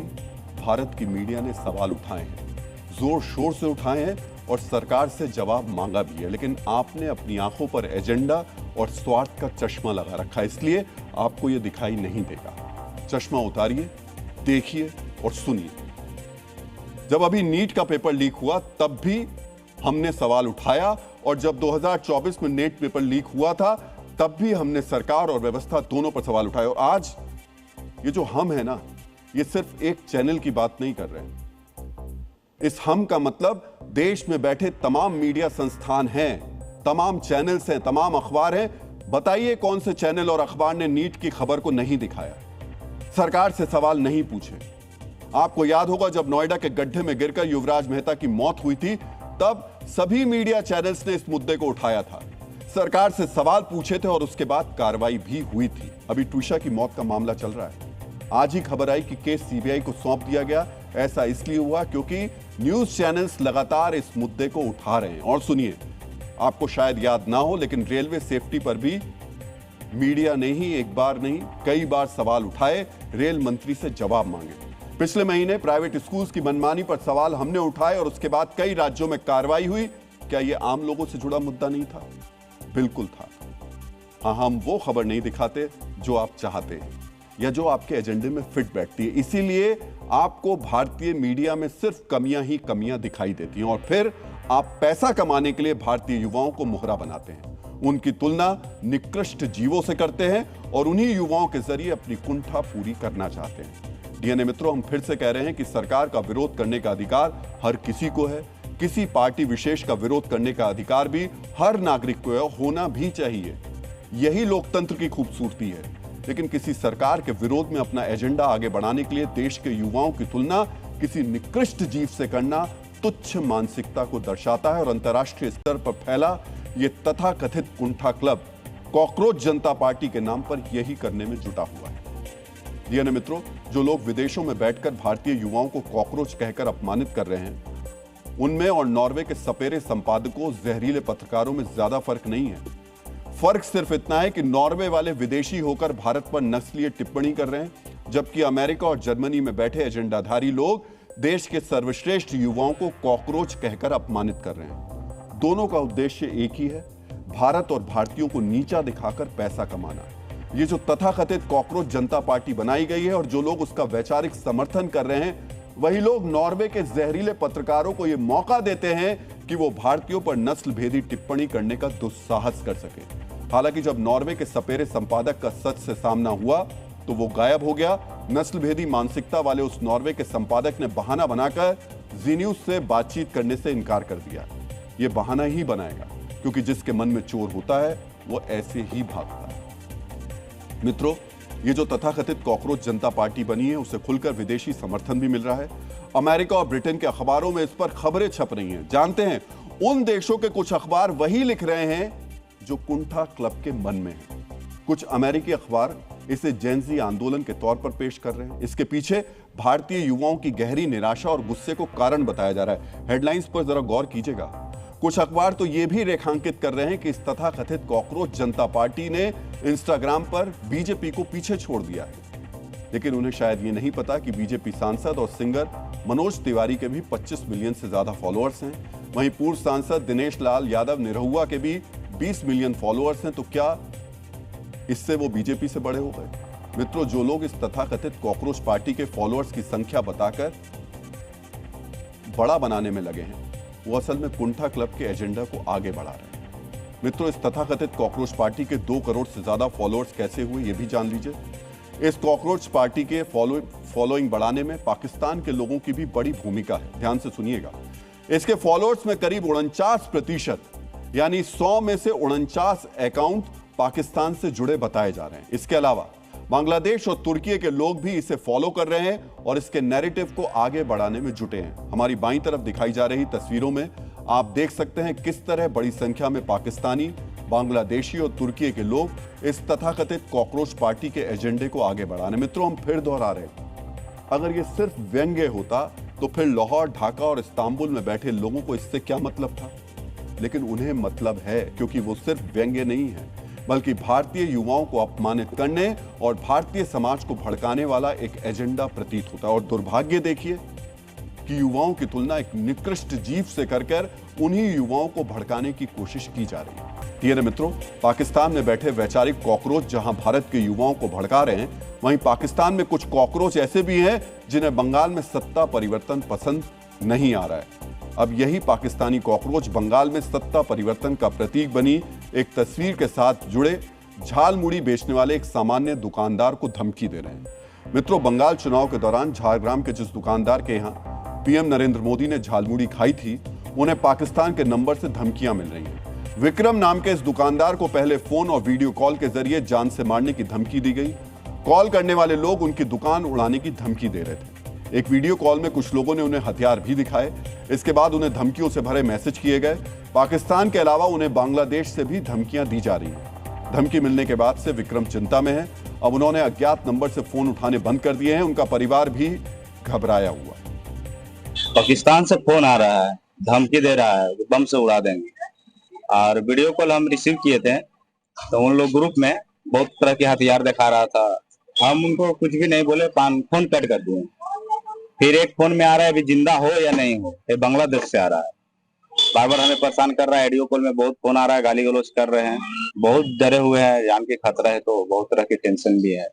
भारत की मीडिया ने सवाल उठाए हैं, जोर शोर से उठाए हैं और सरकार से जवाब मांगा भी है। लेकिन आपने अपनी आंखों पर एजेंडा और स्वार्थ का चश्मा लगा रखा है, इसलिए आपको यह दिखाई नहीं देगा। चश्मा उतारिए, देखिए और सुनिए। जब अभी नीट का पेपर लीक हुआ, तब भी हमने सवाल उठाया, और जब 2024 में नीट पेपर लीक हुआ था, तब भी हमने सरकार और व्यवस्था दोनों पर सवाल उठाए। और आज ये जो हम है ना, ये सिर्फ एक चैनल की बात नहीं कर रहे हैं। इस हम का मतलब देश में बैठे तमाम मीडिया संस्थान हैं, तमाम चैनल्स हैं, तमाम अखबार हैं। बताइए कौन से चैनल और अखबार ने नीट की खबर को नहीं दिखाया? सरकार से सवाल नहीं पूछे। आपको याद होगा जब नोएडा के गड्ढे में गिरकर युवराज मेहता की मौत हुई थी, तब सभी मीडिया चैनल्स ने इस मुद्दे को उठाया था, सरकार से सवाल पूछे थे और उसके बाद कार्रवाई भी हुई थी। अभी ट्विशा की मौत का मामला चल रहा है। आज ही खबर आई कि केस सीबीआई को सौंप दिया गया। ऐसा इसलिए हुआ क्योंकि न्यूज चैनल्स लगातार इस मुद्दे को उठा रहे हैं। और सुनिए, आपको शायद याद ना हो, लेकिन रेलवे सेफ्टी पर भी मीडिया ने ही एक बार नहीं कई बार सवाल उठाए, रेल मंत्री से जवाब मांगे। पिछले महीने प्राइवेट स्कूल्स की मनमानी पर सवाल हमने उठाए और उसके बाद कई राज्यों में कार्रवाई हुई। क्या यह आम लोगों से जुड़ा मुद्दा नहीं था? बिल्कुल था। हाँ, हम वो खबर नहीं दिखाते जो आप चाहते हैं या जो आपके एजेंडे में फिट बैठती है। इसीलिए आपको भारतीय मीडिया में सिर्फ कमियां ही कमियां दिखाई देती हैं और फिर आप पैसा कमाने के लिए भारतीय युवाओं को मोहरा बनाते हैं, उनकी तुलना निकृष्ट जीवों से करते हैं और उन्हीं युवाओं के जरिए अपनी कुंठा पूरी करना चाहते हैं। डीएनए मित्रों, हम फिर से कह रहे हैं कि सरकार का विरोध करने का अधिकार हर किसी को है। किसी पार्टी विशेष का विरोध करने का अधिकार भी हर नागरिक को है, होना भी चाहिए। यही लोकतंत्र की खूबसूरती है। लेकिन किसी सरकार के विरोध में अपना एजेंडा आगे बढ़ाने के लिए देश के युवाओं की तुलना किसी निकृष्ट जीव से करना तुच्छ मानसिकता को दर्शाता है और अंतर्राष्ट्रीय स्तर पर फैला ये तथाकथित कुंठा क्लब कॉकरोच जनता पार्टी के नाम पर यही करने में जुटा हुआ है। डीएनए मित्रों, जो लोग विदेशों में बैठकर भारतीय युवाओं को कॉकरोच कहकर अपमानित कर रहे हैं, उनमें और नॉर्वे के सपेरे संपादकों, जहरीले पत्रकारों में ज्यादा फर्क नहीं है। फर्क सिर्फ इतना है कि नॉर्वे वाले विदेशी होकर भारत पर नस्लीय टिप्पणी कर रहे हैं, जबकि अमेरिका और जर्मनी में बैठे एजेंडाधारी लोग देश के सर्वश्रेष्ठ युवाओं को कॉकरोच कहकर अपमानित कर रहे हैं। दोनों का उद्देश्य एक ही है, भारत और भारतीयों को नीचा दिखाकर पैसा कमाना। ये जो तथाकथित कॉकरोच जनता पार्टी बनाई गई है और जो लोग उसका वैचारिक समर्थन कर रहे हैं, वही लोग नॉर्वे के जहरीले पत्रकारों को यह मौका देते हैं कि वो भारतीयों पर नस्ल भेदी टिप्पणी करने का दुस्साहस कर सके। हालांकि जब नॉर्वे के सपेरे संपादक का सच से सामना हुआ तो वो गायब हो गया। नस्ल भेदी मानसिकता वाले उस नॉर्वे के संपादक ने बहाना बनाकर जी न्यूज से बातचीत करने से इनकार कर दिया। ये बहाना ही बनाएगा, क्योंकि जिसके मन में चोर होता है वो ऐसे ही भागता है। मित्रों, ये जो तथाकथित कॉकरोच जनता पार्टी बनी है, उसे खुलकर विदेशी समर्थन भी मिल रहा है। अमेरिका और ब्रिटेन के अखबारों में इस पर खबरें छप रही हैं। जानते हैं, उन देशों के कुछ अखबार वही लिख रहे हैं जो कुंठा क्लब के मन में है। कुछ अमेरिकी अखबार इसे जेनजी आंदोलन के तौर पर पेश कर रहे हैं। इसके पीछे भारतीय युवाओं की गहरी निराशा और गुस्से को कारण बताया जा रहा है। हेडलाइंस पर जरा गौर कीजिएगा। कुछ अखबार तो यह भी रेखांकित कर रहे हैं कि इस तथाकथित कॉकरोच जनता पार्टी ने इंस्टाग्राम पर बीजेपी को पीछे छोड़ दिया है। लेकिन उन्हें शायद ये नहीं पता कि बीजेपी सांसद और सिंगर मनोज तिवारी के भी 25 मिलियन से ज्यादा फॉलोअर्स हैं। वहीं पूर्व सांसद दिनेश लाल यादव निरहुआ के भी 20 मिलियन फॉलोअर्स हैं। तो क्या इससे वो बीजेपी से बड़े हो गए? मित्रों, जो लोग इस तथाकथित कॉकरोच पार्टी के फॉलोअर्स की संख्या बताकर बड़ा बनाने में लगे हैं, वो असल में कुंठा क्लब के एजेंडा को आगे बढ़ा रहे हैं। मित्रों, इस तथाकथित कॉकरोच पार्टी के 2 करोड़ से ज्यादा फॉलोअर्स कैसे हुए, ये भी जान लीजिए। इस कॉकरोच पार्टी के फॉलोइंग बढ़ाने में पाकिस्तान के लोगों की भी बड़ी भूमिका है। ध्यान से सुनिएगा। इसके फॉलोअर्स में करीब 49%, यानी 100 में से 49 अकाउंट पाकिस्तान से जुड़े बताए जा रहे हैं। इसके अलावा बांग्लादेश और तुर्की के लोग भी इसे फॉलो कर रहे हैं और इसके नैरेटिव को आगे बढ़ाने में जुटे हैं। हमारी बाईं तरफ दिखाई जा रही तस्वीरों में आप देख सकते हैं किस तरह बड़ी संख्या में पाकिस्तानी, बांग्लादेशी और तुर्की के लोग इस तथाकथित कॉकरोच पार्टी के एजेंडे को आगे बढ़ाने। मित्रों, हम फिर दोहरा रहे हैं, अगर ये सिर्फ व्यंग्य होता तो फिर लाहौर, ढाका और इस्तांबुल में बैठे लोगों को इससे क्या मतलब था? लेकिन उन्हें मतलब है, क्योंकि वो सिर्फ व्यंग्य नहीं है, बल्कि भारतीय युवाओं को अपमानित करने और भारतीय समाज को भड़काने वाला एक एजेंडा प्रतीत होता है। और दुर्भाग्य देखिए कि युवाओं की तुलना एक निकृष्ट जीव से कर उन्हीं युवाओं को भड़काने की कोशिश की जा रही है। डीएनए मित्रों, पाकिस्तान में बैठे वैचारिक कॉकरोच जहां भारत के युवाओं को भड़का रहे हैं, वहीं पाकिस्तान में कुछ कॉकरोच ऐसे भी हैं जिन्हें बंगाल में सत्ता परिवर्तन पसंद नहीं आ रहा है। अब यही पाकिस्तानी कॉकरोच बंगाल में सत्ता परिवर्तन का प्रतीक बनी एक तस्वीर के साथ जुड़े झालमुड़ी बेचने वाले एक सामान्य दुकानदार को धमकी दे रहे हैं। मित्रों, बंगाल चुनाव के दौरान झारग्राम के जिस दुकानदार के यहां पीएम नरेंद्र मोदी ने झालमुड़ी खाई थी, उन्हें पाकिस्तान के नंबर से धमकियां मिल रही हैं। विक्रम नाम के इस दुकानदार को पहले फोन और वीडियो कॉल के जरिए जान से मारने की धमकी दी गई। कॉल करने वाले लोग उनकी दुकान उड़ाने की धमकी दे रहे थे। एक वीडियो कॉल में कुछ लोगों ने उन्हें हथियार भी दिखाए। इसके बाद उन्हें धमकियों से भरे मैसेज किए गए। पाकिस्तान के अलावा उन्हें बांग्लादेश से भी धमकियां दी जा रही हैं। धमकी मिलने के बाद से विक्रम चिंता में है। अब उन्होंने अज्ञात नंबर से फोन उठाने बंद कर दिए हैं। उनका परिवार भी घबराया हुआ। पाकिस्तान से फोन आ रहा है, धमकी दे रहा है, बम से उड़ा देंगे। और वीडियो कॉल हम रिसीव किए थे तो उन लोग ग्रुप में बहुत तरह के हथियार दिखा रहा था। हम उनको कुछ भी नहीं बोले, फोन कट कर दिए। फिर एक फोन में आ रहा है अभी जिंदा हो या नहीं हो, ये बांग्लादेश से आ रहा है। बार बार हमें परेशान कर रहा है। ऑडियो कॉल में बहुत फोन आ रहा है, गाली गलौज कर रहे हैं। बहुत डरे हुए हैं, जान के खतरा है तो बहुत तरह की टेंशन भी है।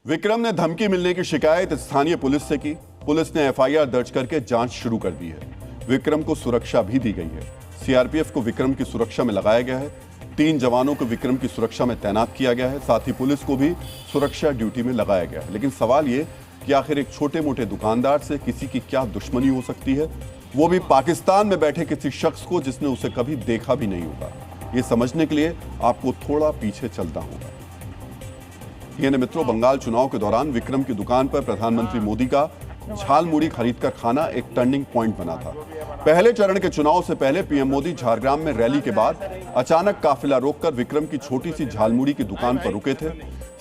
विक्रम ने धमकी मिलने की शिकायत स्थानीय पुलिस से की। पुलिस ने एफआईआर दर्ज करके जांच शुरू कर दी है। विक्रम को सुरक्षा भी दी गई है। सीआरपीएफ को विक्रम की सुरक्षा में लगाया गया है। 3 जवानों को विक्रम की सुरक्षा में तैनात किया गया है। साथ ही पुलिस को भी सुरक्षा ड्यूटी में लगाया गया है। लेकिन सवाल ये कि आखिर एक छोटे मोटे दुकानदार से किसी की क्या दुश्मनी हो सकती है, वो भी पाकिस्तान में बैठे किसी शख्स को जिसने उसे कभी देखा भी नहीं होगा। ये समझने के लिए आपको थोड़ा पीछे चलना होगा। यानी मित्रों, बंगाल चुनाव के दौरान विक्रम की दुकान पर प्रधानमंत्री मोदी का झालमुड़ी खरीदकर खाना एक टर्निंग पॉइंट बना था। पहले चरण के चुनाव से पहले पीएम मोदी झारग्राम में रैली के बाद अचानक काफिला रोककर विक्रम की छोटी सी झालमुड़ी की दुकान पर रुके थे।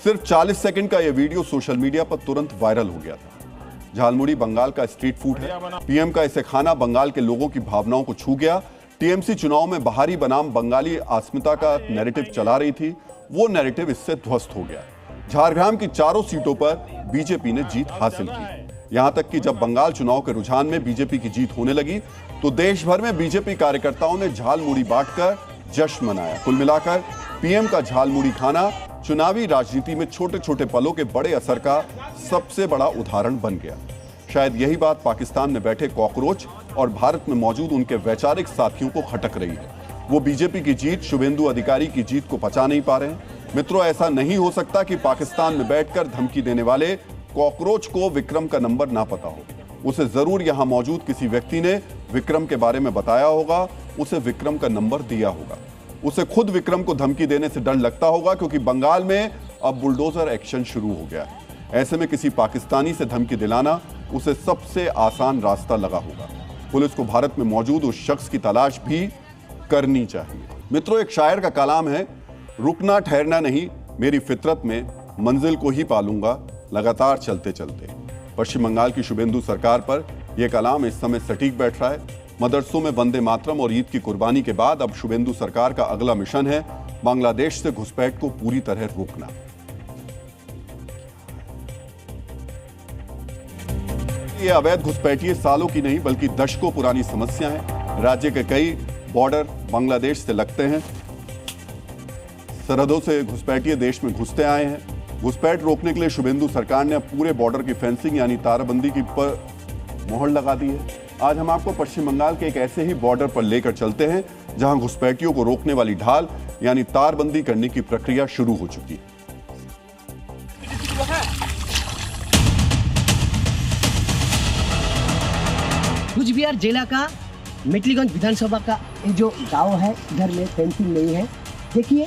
सिर्फ 40 सेकंड का यह वीडियो सोशल मीडिया पर तुरंत वायरल हो गया था। झालमुड़ी बंगाल का स्ट्रीट फूड है। पीएम का इसे खाना बंगाल के लोगों की भावनाओं को छू गया। टीएमसी चुनाव में बाहरी बनाम बंगाली अस्मिता का नैरेटिव चला रही थी, वो नैरेटिव इससे ध्वस्त हो गया। झारग्राम की चारों सीटों पर बीजेपी ने जीत हासिल की। यहां तक कि जब बंगाल चुनाव के रुझान में बीजेपी की जीत होने लगी तो देश भर में बीजेपी कार्यकर्ताओं ने झालमुड़ी बांटकर जश्न मनाया। कुल मिलाकर पीएम का झालमुड़ी खाना चुनावी राजनीति में छोटे छोटे पलों के बड़े असर का सबसे बड़ा उदाहरण बन गया। शायद यही बात पाकिस्तान में बैठे कॉकरोच और भारत में मौजूद उनके वैचारिक साथियों को खटक रही है। वो बीजेपी की जीत, शुभेंदु अधिकारी की जीत को पचा नहीं पा रहे हैं। मित्रों, ऐसा नहीं हो सकता कि पाकिस्तान में बैठकर धमकी देने वाले कॉकरोच को विक्रम का नंबर ना पता हो। उसे जरूर यहां मौजूद किसी व्यक्ति ने विक्रम के बारे में बताया होगा, उसे विक्रम का नंबर दिया होगा। उसे खुद विक्रम को धमकी देने से डर लगता होगा, क्योंकि बंगाल में अब बुलडोजर एक्शन शुरू हो गया है। ऐसे में किसी पाकिस्तानी से धमकी दिलाना उसे सबसे आसान रास्ता लगा होगा। पुलिस को भारत में मौजूद उस शख्स की तलाश भी करनी चाहिए। मित्रों, एक शायर का कलाम है, रुकना ठहरना नहीं मेरी फितरत में, मंजिल को ही पालूंगा लगातार चलते चलते। पश्चिम बंगाल की शुभेंदु सरकार पर यह कलाम इस समय सटीक बैठ रहा है। मदरसों में वंदे मातरम और ईद की कुर्बानी के बाद अब शुभेंदु सरकार का अगला मिशन है बांग्लादेश से घुसपैठ को पूरी तरह रोकना। ये अवैध घुसपैठिए सालों की नहीं बल्कि दशकों पुरानी समस्या है। राज्य के कई बॉर्डर बांग्लादेश से लगते हैं। सरहदों से घुसपैठिए देश में घुसते आए हैं। घुसपैठ रोकने के लिए शुभेंदु सरकार ने पूरे बॉर्डर की फेंसिंग यानी तारबंदी की पर मोहर लगा दी है। आज हम आपको पश्चिम बंगाल के एक ऐसे ही बॉर्डर पर लेकर चलते हैं जहां घुसपैठियों को रोकने वाली ढाल यानी तारबंदी करने की प्रक्रिया शुरू हो चुकी है। कुचबिहार जिला का मेटलीगंज विधानसभा का ये जो गांव है, इधर में फेंसिंग नहीं है। देखिए,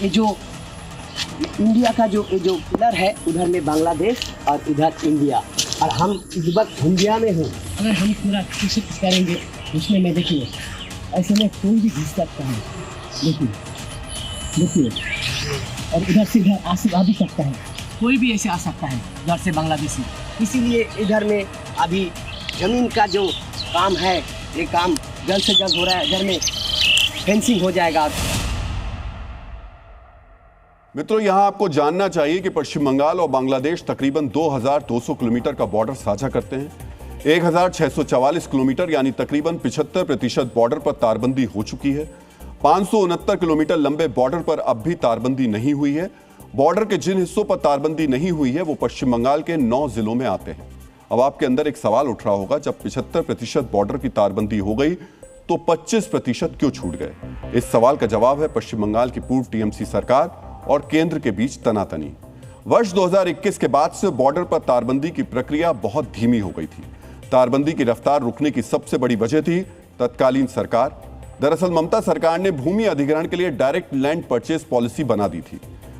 ये जो इंडिया का जो पिलर है, उधर में बांग्लादेश और इधर इंडिया, और हम इस वक्त इंडिया में हूँ। अगर हम पूरा कोशिश करेंगे उसमें में, देखिए ऐसे में कोई भी घुस सकता है। देखिए, और इधर से इधर आ भी सकता है, कोई भी ऐसे आ सकता है इधर से बांग्लादेशी। इसीलिए इधर में अभी जमीन का जो काम है, ये काम जल्द से जल्द हो रहा है। इधर में फेंसिंग हो जाएगा। मित्रों, यहां आपको जानना चाहिए कि पश्चिम बंगाल और बांग्लादेश तकरीबन 2200 किलोमीटर का बॉर्डर साझा करते हैं। 1644 किलोमीटर यानी तकरीबन 75% बॉर्डर पर तारबंदी हो चुकी है। 569 किलोमीटर लंबे बॉर्डर पर अब भी तारबंदी नहीं हुई है। बॉर्डर के जिन हिस्सों पर तारबंदी नहीं हुई है वो पश्चिम बंगाल के 9 जिलों में आते हैं। अब आपके अंदर एक सवाल उठ रहा होगा, जब 75% बॉर्डर की तारबंदी हो गई तो 25% क्यों छूट गए? इस सवाल का जवाब है पश्चिम बंगाल की पूर्व टीएमसी सरकार और केंद्र के बीच तनातनी। वर्ष 2021 के बाद से बॉर्डर पर तारबंदी की प्रक्रिया बहुत धीमी हो गई थी। तारबंदी की रफ्तार रुकने की सबसे बड़ी वजह थी तत्कालीन सरकार। दरअसल ममता सरकार ने भूमि अधिग्रहण के लिए डायरेक्ट लैंड परचेज पॉलिसी बना दी थी।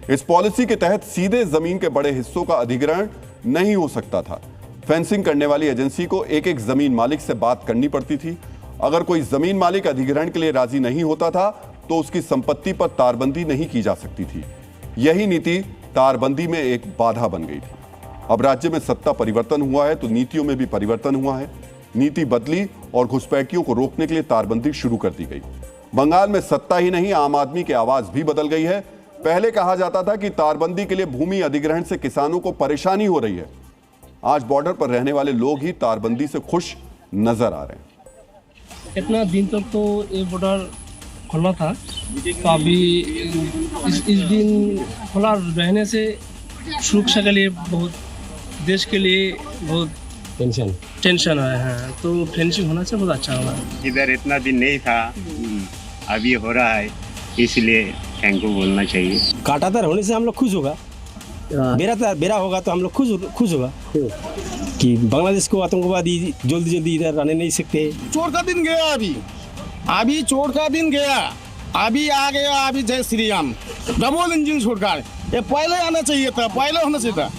इस पॉलिसी के तहत सीधे जमीन के बड़े हिस्सों का अधिग्रहण नहीं हो सकता था। फेंसिंग करने वाली एजेंसी को एक एक जमीन मालिक से बात करनी पड़ती थी। अगर कोई जमीन मालिक अधिग्रहण के लिए राजी नहीं होता था तो उसकी संपत्ति पर तारबंदी नहीं की जा सकती थी। यही नीति तारबंदी में एक बाधा बन गई थी। अब राज्य में सत्ता परिवर्तन हुआ है तो नीतियों में भी परिवर्तन हुआ है। नीति बदली और घुसपैठियों को रोकने के लिए तारबंदी शुरू कर दी गई। बंगाल में सत्ता ही नहीं, आम आदमी की आवाज भी बदल गई है। पहले कहा जाता था कि तारबंदी के लिए भूमि अधिग्रहण से किसानों को परेशानी हो रही है। आज बॉर्डर पर रहने वाले लोग ही तारबंदी से खुश नजर आ रहे हैं। इतना दिन तक तो ये बॉर्डर खुला था, तो अभी इस दिन खुला रहने से सुरक्षा के लिए बहुत, देश के लिए बहुत टेंशन है। तो फेंसिंग होना से बहुत अच्छा होगा। इधर इतना दिन नहीं था, अभी हो रहा है, इसलिए थैंक यू बोलना चाहिए। कांटादार होने से हम लोग खुश होगा, बेरा होगा तो हम लोग खुश होगा कि बांग्लादेश को आतंकवादी जल्दी इधर आने नहीं सकते। चोर का दिन गया, अभी चोर का दिन गया, अभी आ गया। अभी जय श्री राम, डबल इंजन सरकार, ये पहले आना चाहिए था, पहले होना चाहिए था।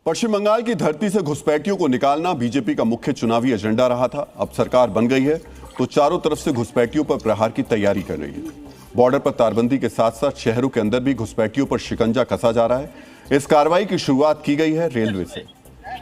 पश्चिम बंगाल की धरती से घुसपैठियों को निकालना बीजेपी का मुख्य चुनावी एजेंडा रहा था। अब सरकार बन गई है तो चारों तरफ से घुसपैठियों पर प्रहार की तैयारी कर रही है। बॉर्डर पर तारबंदी के साथ साथ शहरों के अंदर भी घुसपैठियों पर शिकंजा कसा जा रहा है। इस कार्रवाई की शुरुआत की गई है रेलवे से।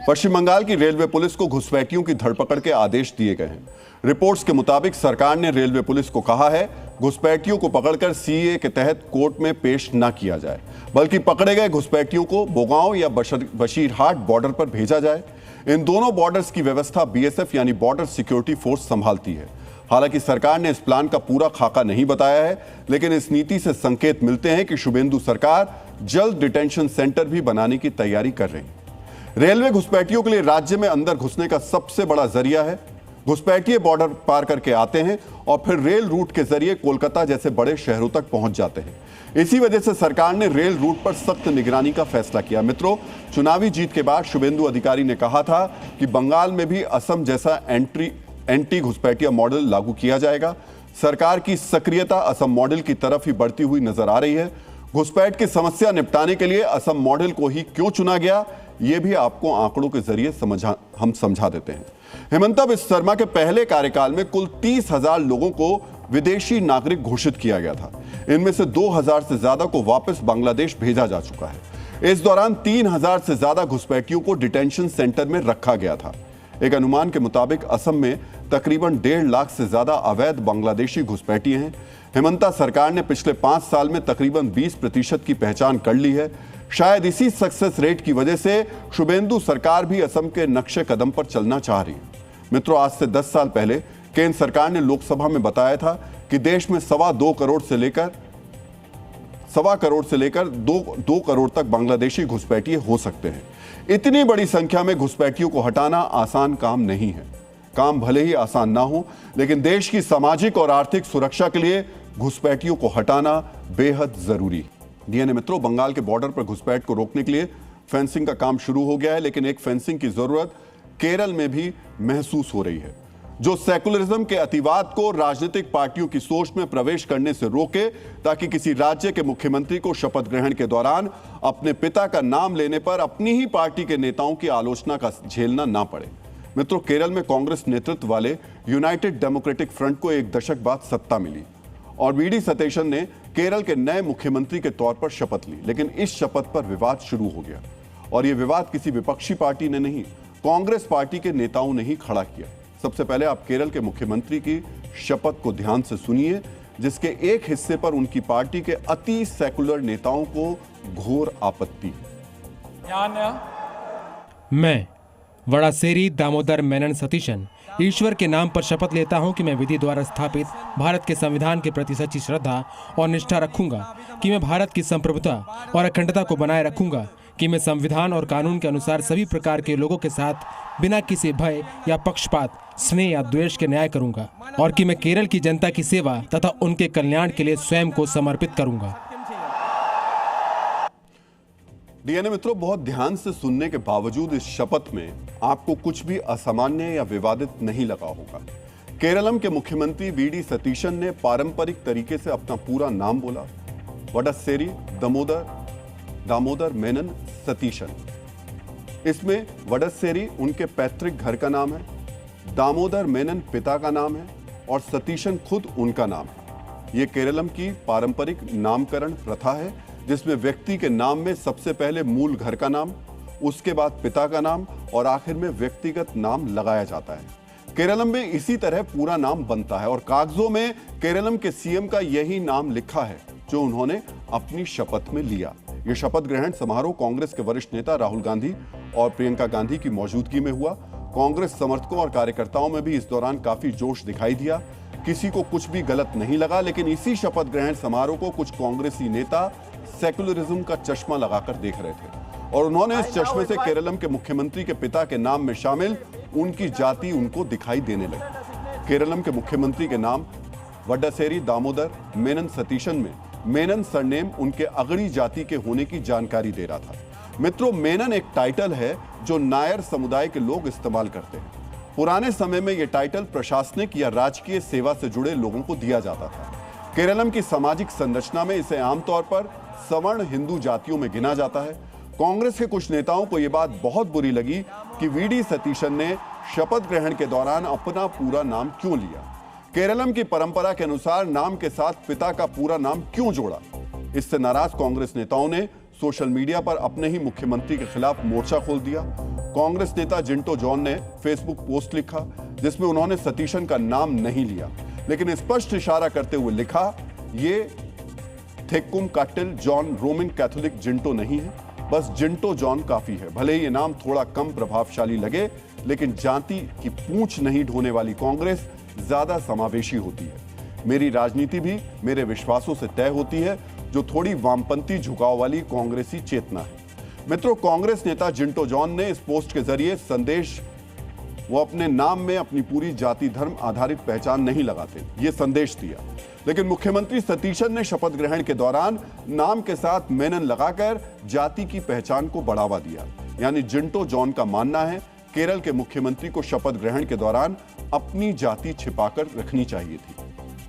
पश्चिम बंगाल की रेलवे पुलिस को घुसपैठियों की धरपकड़ के आदेश दिए गए हैं। रिपोर्ट्स के मुताबिक सरकार ने रेलवे पुलिस को कहा है घुसपैठियों को पकड़कर सीए के तहत कोर्ट में पेश न किया जाए, बल्कि पकड़े गए घुसपैठियों को बोगांव या बशीरहाट बॉर्डर पर भेजा जाए। इन दोनों बॉर्डर्स की व्यवस्था बीएसएफ यानी बॉर्डर सिक्योरिटी फोर्स संभालती है। हालांकि सरकार ने इस प्लान का पूरा खाका नहीं बताया है, लेकिन इस नीति से संकेत मिलते हैं कि शुभेंदु सरकार जल्द डिटेंशन सेंटर भी बनाने की तैयारी कर रही है। रेलवे घुसपैठियों के लिए राज्य में अंदर घुसने का सबसे बड़ा जरिया है। घुसपैठिए बॉर्डर पार करके आते हैं और फिर रेल रूट के जरिए कोलकाता जैसे बड़े शहरों तक पहुंच जाते हैं। इसी वजह से सरकार ने रेल रूट पर सख्त निगरानी का फैसला किया। मित्रों, चुनावी जीत के बाद शुभेंदु अधिकारी ने कहा था कि बंगाल में भी असम जैसा एंटी घुसपैठिया मॉडल लागू किया जाएगा। सरकार की सक्रियता असम मॉडल की तरफ ही बढ़ती हुई नजर आ रही है। घुसपैठ की समस्या निपटाने के लिए असम मॉडल को ही क्यों चुना गया, यह भी आपको आंकड़ों के जरिए हम समझा देते हैं। हेमंता बिस्वा शर्मा के पहले कार्यकाल में कुल 30,000 लोगों को विदेशी नागरिक घोषित किया गया था। इनमें से 2,000 से ज्यादा को वापस बांग्लादेश भेजा जा चुका है। इस दौरान 3,000 से ज्यादा घुसपैठियों को डिटेंशन सेंटर में रखा गया था। एक अनुमान के मुताबिक असम में तकरीबन 1.5 लाख से ज्यादा अवैध बांग्लादेशी घुसपैठिए हैं। हेमंता सरकार ने पिछले 5 साल में तकरीबन 20% की पहचान कर ली है। शायद इसी सक्सेस रेट की वजह से शुभेंदु सरकार भी असम के नक्शे कदम पर चलना चाह रही है। मित्रों, आज से 10 साल पहले केंद्र सरकार ने लोकसभा में बताया था कि देश में 2.25 करोड़ से लेकर 2 करोड़ तक बांग्लादेशी घुसपैठिए हो सकते हैं। इतनी बड़ी संख्या में घुसपैठियों को हटाना आसान काम नहीं है। काम भले ही आसान ना हो, लेकिन देश की सामाजिक और आर्थिक सुरक्षा के लिए घुसपैठियों को हटाना बेहद जरूरी है। डीएनए मित्रों, बंगाल के बॉर्डर पर घुसपैठ को रोकने के लिए फेंसिंग का काम शुरू हो गया है, लेकिन एक फेंसिंग की जरूरत केरल में भी महसूस हो रही है, जो सेकुलरिज्म के अतिवाद को राजनीतिक पार्टियों की सोच में प्रवेश करने से रोके, ताकि किसी राज्य के मुख्यमंत्री को शपथ ग्रहण के दौरान अपने पिता का नाम लेने पर अपनी ही पार्टी के नेताओं की आलोचना का झेलना ना पड़े। मित्रों, केरल में कांग्रेस नेतृत्व वाले यूनाइटेड डेमोक्रेटिक फ्रंट को एक दशक बाद सत्ता मिली और वीडी सतीशन ने केरल के नए मुख्यमंत्री के तौर पर शपथ ली। लेकिन इस शपथ पर विवाद शुरू हो गया और यह विवाद किसी विपक्षी पार्टी ने नहीं, कांग्रेस पार्टी के नेताओं ने ही खड़ा किया। सबसे पहले आप केरल के मुख्यमंत्री की शपथ को ध्यान से सुनिए, जिसके एक हिस्से पर उनकी पार्टी के अति सेकुलर नेताओं को घोर आपत्ति। मैं वड़ासेरी दामोदर मेनन सतीशन ईश्वर के नाम पर शपथ लेता हूं कि मैं विधि द्वारा स्थापित भारत के संविधान के प्रति सच्ची श्रद्धा और निष्ठा रखूंगा, कि मैं भारत की संप्रभुता और अखंडता को बनाए रखूंगा, कि मैं संविधान और कानून के अनुसार सभी प्रकार के लोगों के साथ बिना किसी भय या पक्षपात, स्नेह या द्वेष के न्याय करूंगा, और कि मैं केरल की जनता की सेवा तथा उनके कल्याण के लिए स्वयं को समर्पित करूंगा। डीएनए मित्रों, बहुत ध्यान से सुनने के बावजूद इस शपथ में आपको कुछ भी असामान्य या विवादित नहीं लगा होगा। केरलम के मुख्यमंत्री वीडी सतीशन ने पारंपरिक तरीके से अपना पूरा नाम बोला। वडस्सेरी दामोदर मेनन सतीशन। इसमें वडस्सेरी उनके पैतृक घर का नाम है, दामोदर मेनन पिता का नाम है और सतीशन खुद उनका नाम है। यह केरलम की पारंपरिक नामकरण प्रथा है जिसमें व्यक्ति के नाम में सबसे पहले मूल घर का नाम, उसके बाद पिता का नाम और आखिर में व्यक्तिगत नाम लगाया जाता है। केरलम में इसी तरह पूरा नाम बनता है और कागजों में केरलम के सीएम का यही नाम लिखा है जो उन्होंने अपनी शपथ में लिया। यह शपथ ग्रहण समारोह कांग्रेस के वरिष्ठ नेता राहुल गांधी और प्रियंका गांधी की मौजूदगी में हुआ। कांग्रेस समर्थकों और कार्यकर्ताओं में भी इस दौरान काफी जोश दिखाई दिया। किसी को कुछ भी गलत नहीं लगा, लेकिन इसी शपथ ग्रहण समारोह को कुछ कांग्रेसी नेता सेकुलरिज्म का चश्मा लगाकर देख रहे थे और उन्होंने इस चश्मे से केरलम के मुख्यमंत्री के पिता के नाम में शामिल उनकी जाति उनको दिखाई देने लगी। केरलम के मुख्यमंत्री के नाम वडस्सेरी दामोदर मेनन सतीशन में मेनन सरनेम उनके अगड़ी जाति के होने की जानकारी दे रहा था। मित्रों, मेनन एक टाइटल है जो नायर समुदाय के लोग इस्तेमाल करते हैं। पुराने समय में यह टाइटल प्रशासनिक या राजकीय सेवा से जुड़े लोगों को दिया जाता था। केरलम की सामाजिक संरचना में इसे आमतौर पर सवर्ण हिंदू जातियों में गिना जाता है। कांग्रेस के कुछ नेताओं को यह बात बहुत बुरी लगी कि वीडी सतीशन ने शपथ ग्रहण के दौरान अपना पूरा नाम क्यों लिया। केरलम की परंपरा के अनुसार नाम के साथ पिता का पूरा नाम क्यों जोड़ा। इससे नाराज कांग्रेस नेताओं ने सोशल मीडिया पर अपने ही मुख्यमंत्री के खिलाफ मोर्चा खोल दिया। कांग्रेस नेता जिंटो जॉन ने फेसबुक पोस्ट लिखा जिसमें उन्होंने सतीशन का नाम नहीं लिया, लेकिन स्पष्ट इशारा करते हुए लिखा, ये थेक्कुम काटिल जॉन रोमन कैथोलिक जिंटो नहीं है, बस जिंटो जॉन काफी है। भले ही ये नाम थोड़ा कम प्रभावशाली लगे, लेकिन जाति की पूंछ नहीं ढोने वाली कांग्रेस ज्यादा समावेशी होती है। मेरी राजनीति भी मेरे विश्वासों से तय होती है, जो थोड़ी वामपंथी झुकाव वाली कांग्रेसी चेतना है। मित्रों, कांग्रेस नेता जिंटो जॉन ने इस पोस्ट के जरिए संदेश, वो अपने नाम में अपनी पूरी जाति धर्म आधारित पहचान नहीं लगाते, ये संदेश दिया। लेकिन मुख्यमंत्री सतीशन ने शपथ ग्रहण के दौरान नाम के साथ मेनन लगाकर जाति की पहचान को बढ़ावा दिया। यानी जिंटो जॉन का मानना है केरल के मुख्यमंत्री को शपथ ग्रहण के दौरान अपनी जाति छिपाकर रखनी चाहिए थी।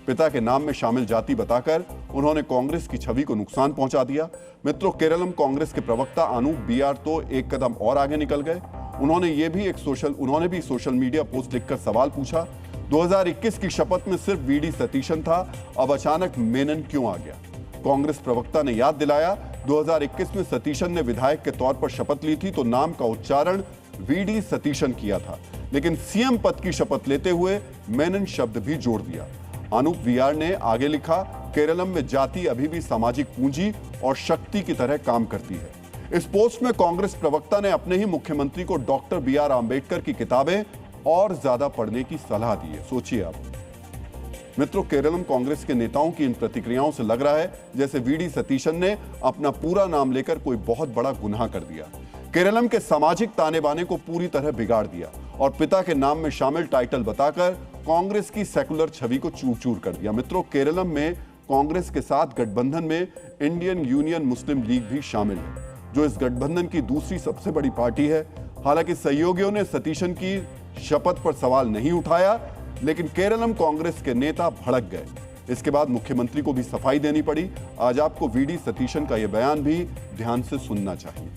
पिता के नाम में शामिल जाति बताकर उन्होंने कांग्रेस की छवि को नुकसान पहुंचा दिया। मित्रों, केरलम कांग्रेस के प्रवक्ता अनूप बीआर तो एक कदम और आगे निकल गए। उन्होंने भी सोशल मीडिया पोस्ट लिखकर सवाल पूछा, 2021 की शपथ में सिर्फ वीडी सतीशन था, अब अचानक मेनन क्यों आ गया। कांग्रेस प्रवक्ता ने याद दिलाया, 2021 में सतीशन ने विधायक के तौर पर शपथ ली थी तो नाम का उच्चारण वीडी सतीशन किया था, लेकिन सीएम पद की शपथ लेते हुए मेनन शब्द भी जोड़ दिया। अनूप वीआर ने आगे लिखा, केरलम में जाति अभी भी सामाजिक पूंजी और शक्ति की तरह काम करती है। इस पोस्ट में कांग्रेस प्रवक्ता ने अपने ही मुख्यमंत्री को डॉक्टर बीआर आंबेडकर की किताबें और ज्यादा पढ़ने की सलाह दी है। सोचिए आप मित्रों, केरलम कांग्रेस के नेताओं की इन प्रतिक्रियाओं से लग रहा है जैसे वीडी सतीशन ने अपना पूरा नाम लेकर कोई बहुत बड़ा गुनाह कर दिया, केरलम के सामाजिक ताने बाने को पूरी तरह बिगाड़ दिया और पिता के नाम में शामिल टाइटल बताकर कांग्रेस की सेकुलर छवि को चूर चूर कर दिया। मित्रों, केरलम में कांग्रेस के साथ गठबंधन में इंडियन यूनियन मुस्लिम लीग भी शामिल है, जो इस गठबंधन की दूसरी सबसे बड़ी पार्टी है। हालांकि सहयोगियों ने सतीशन की शपथ पर सवाल नहीं उठाया, लेकिन केरलम कांग्रेस के नेता भड़क गए। इसके बाद मुख्यमंत्री को भी सफाई देनी पड़ी। आज आपको वीडी सतीशन का यह बयान भी ध्यान से सुनना चाहिए।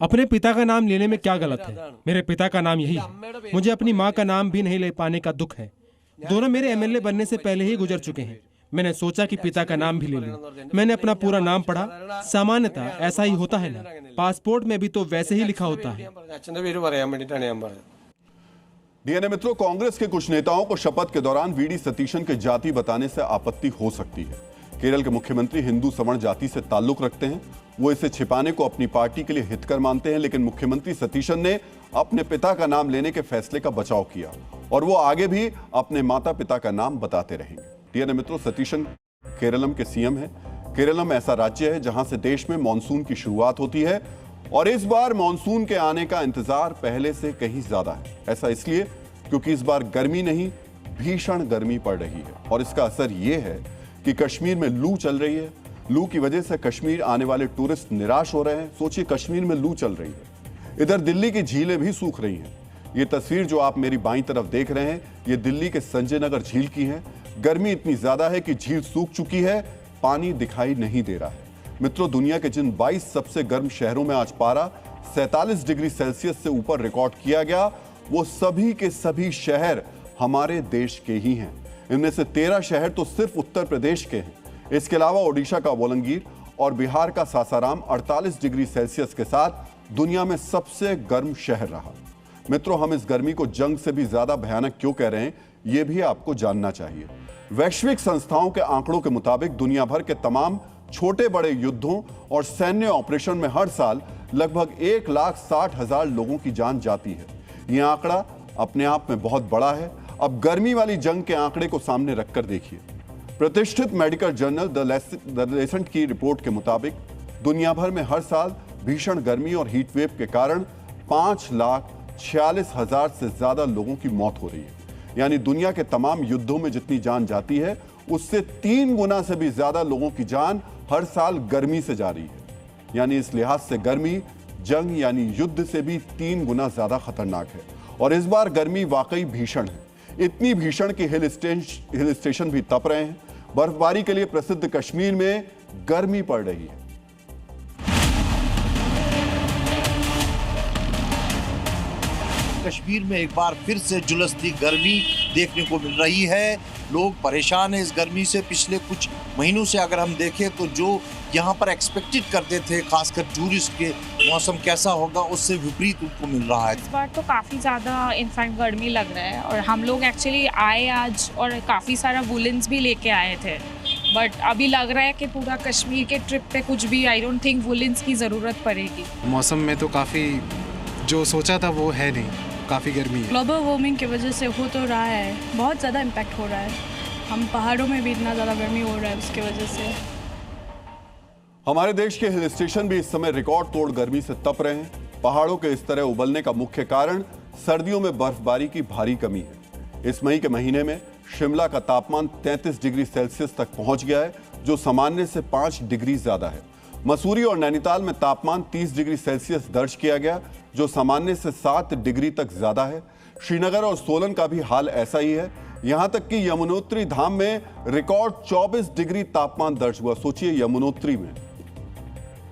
अपने पिता का नाम लेने में क्या गलत है? मेरे पिता का नाम यही है। मुझे अपनी माँ का नाम भी नहीं ले पाने का दुख है। दोनों मेरे एमएलए बनने से पहले ही गुजर चुके हैं। मैंने सोचा कि पिता का नाम भी ले लूं। मैंने अपना पूरा नाम पढ़ा। सामान्यतः ऐसा ही होता है ना, पासपोर्ट में भी तो वैसे ही लिखा होता है। डीएनए मित्रों, कांग्रेस के कुछ नेताओं को शपथ के दौरान वीडी सतीशन के जाति बताने से आपत्ति हो सकती है। केरल के मुख्यमंत्री हिंदू सवर्ण जाति से ताल्लुक रखते हैं, वो इसे छिपाने को अपनी पार्टी के लिए हितकर मानते हैं, लेकिन मुख्यमंत्री सतीशन ने अपने पिता का नाम लेने के फैसले का बचाव किया और वो आगे भी अपने माता पिता का नाम बताते रहेंगे। डीएनए मित्रों, सतीशन केरलम के सीएम हैं। केरलम ऐसा राज्य है जहां से देश में मानसून की शुरुआत होती है और इस बार मानसून के आने का इंतजार पहले से कहीं ज्यादा है। ऐसा इसलिए क्योंकि इस बार गर्मी नहीं, भीषण गर्मी पड़ रही है और इसका असर यह है कि कश्मीर में लू चल रही है। लू की वजह से कश्मीर आने वाले टूरिस्ट निराश हो रहे हैं। सोचिए, कश्मीर में लू चल रही है। इधर दिल्ली की झीलें भी सूख रही हैं। ये तस्वीर जो आप मेरी बाईं तरफ देख रहे हैं, ये दिल्ली के संजय नगर झील की है। गर्मी इतनी ज्यादा है कि झील सूख चुकी है, पानी दिखाई नहीं दे रहा है। मित्रों, दुनिया के जिन 22 सबसे गर्म शहरों में आज पारा 47 डिग्री सेल्सियस से ऊपर रिकॉर्ड किया गया, वो सभी के सभी शहर हमारे देश के ही हैं। इनमें से 13 शहर तो सिर्फ उत्तर प्रदेश के हैं। इसके अलावा ओडिशा का बोलंगीर और बिहार का सासाराम 48 डिग्री सेल्सियस के साथ दुनिया में सबसे गर्म शहर रहा। मित्रों, हम इस गर्मी को जंग से भी ज्यादा भयानक क्यों कह रहे हैं, यह भी आपको जानना चाहिए। वैश्विक संस्थाओं के आंकड़ों के मुताबिक दुनिया भर के तमाम छोटे बड़े युद्धों और सैन्य ऑपरेशन में हर साल लगभग 1,60,000 लोगों की जान जाती है। यह आंकड़ा अपने आप में बहुत बड़ा है। अब गर्मी वाली जंग के आंकड़े को सामने रखकर देखिए। प्रतिष्ठित मेडिकल जर्नल द लेसेंट की रिपोर्ट के मुताबिक दुनिया भर में हर साल भीषण गर्मी और हीट वेव के कारण 5,46,000 से ज्यादा लोगों की मौत हो रही है। यानी दुनिया के तमाम युद्धों में जितनी जान जाती है, उससे 3 गुना से भी ज्यादा लोगों की जान हर साल गर्मी से जा रही है। यानी इस लिहाज से गर्मी जंग यानी युद्ध से भी 3 गुना ज्यादा खतरनाक है। और इस बार गर्मी वाकई भीषण है, इतनी भीषण कि हिल स्टेशन भी तप रहे हैं। बर्फबारी के लिए प्रसिद्ध कश्मीर में गर्मी पड़ रही है। कश्मीर में एक बार फिर से झुलसती गर्मी देखने को मिल रही है। लोग परेशान हैं इस गर्मी से। पिछले कुछ महीनों से अगर हम देखें तो जो यहाँ पर एक्सपेक्टेड करते थे, खासकर टूरिस्ट के मौसम कैसा होगा, उससे विपरीत उनको मिल रहा है। इस बार तो काफ़ी ज़्यादा इनफैक्ट गर्मी लग रहा है। और हम लोग एक्चुअली आए आज और काफ़ी सारा वुलेंस भी लेके आए थे, बट अभी लग रहा है कि पूरा कश्मीर के ट्रिप पे कुछ भी आई डोंट थिंक वुलेंस की ज़रूरत पड़ेगी। मौसम में तो काफ़ी जो सोचा था वो है नहीं, काफ़ी गर्मी है। ग्लोबल वार्मिंग की वजह से हो तो रहा है, बहुत ज़्यादा इम्पैक्ट हो रहा है। हम पहाड़ों में भी इतना ज़्यादा गर्मी हो रहा है उसकी वजह से। हमारे देश के हिल स्टेशन भी इस समय रिकॉर्ड तोड़ गर्मी से तप रहे हैं। पहाड़ों के इस तरह उबलने का मुख्य कारण सर्दियों में बर्फबारी की भारी कमी है। इस मई के महीने में शिमला का तापमान 33 डिग्री सेल्सियस तक पहुंच गया है, जो सामान्य से 5 डिग्री ज्यादा है। मसूरी और नैनीताल में तापमान 30 डिग्री सेल्सियस दर्ज किया गया, जो सामान्य से 7 डिग्री तक ज्यादा है। श्रीनगर और सोलन का भी हाल ऐसा ही है। यहां तक कि यमुनोत्री धाम में रिकॉर्ड 24 डिग्री तापमान दर्ज हुआ। सोचिए, यमुनोत्री में।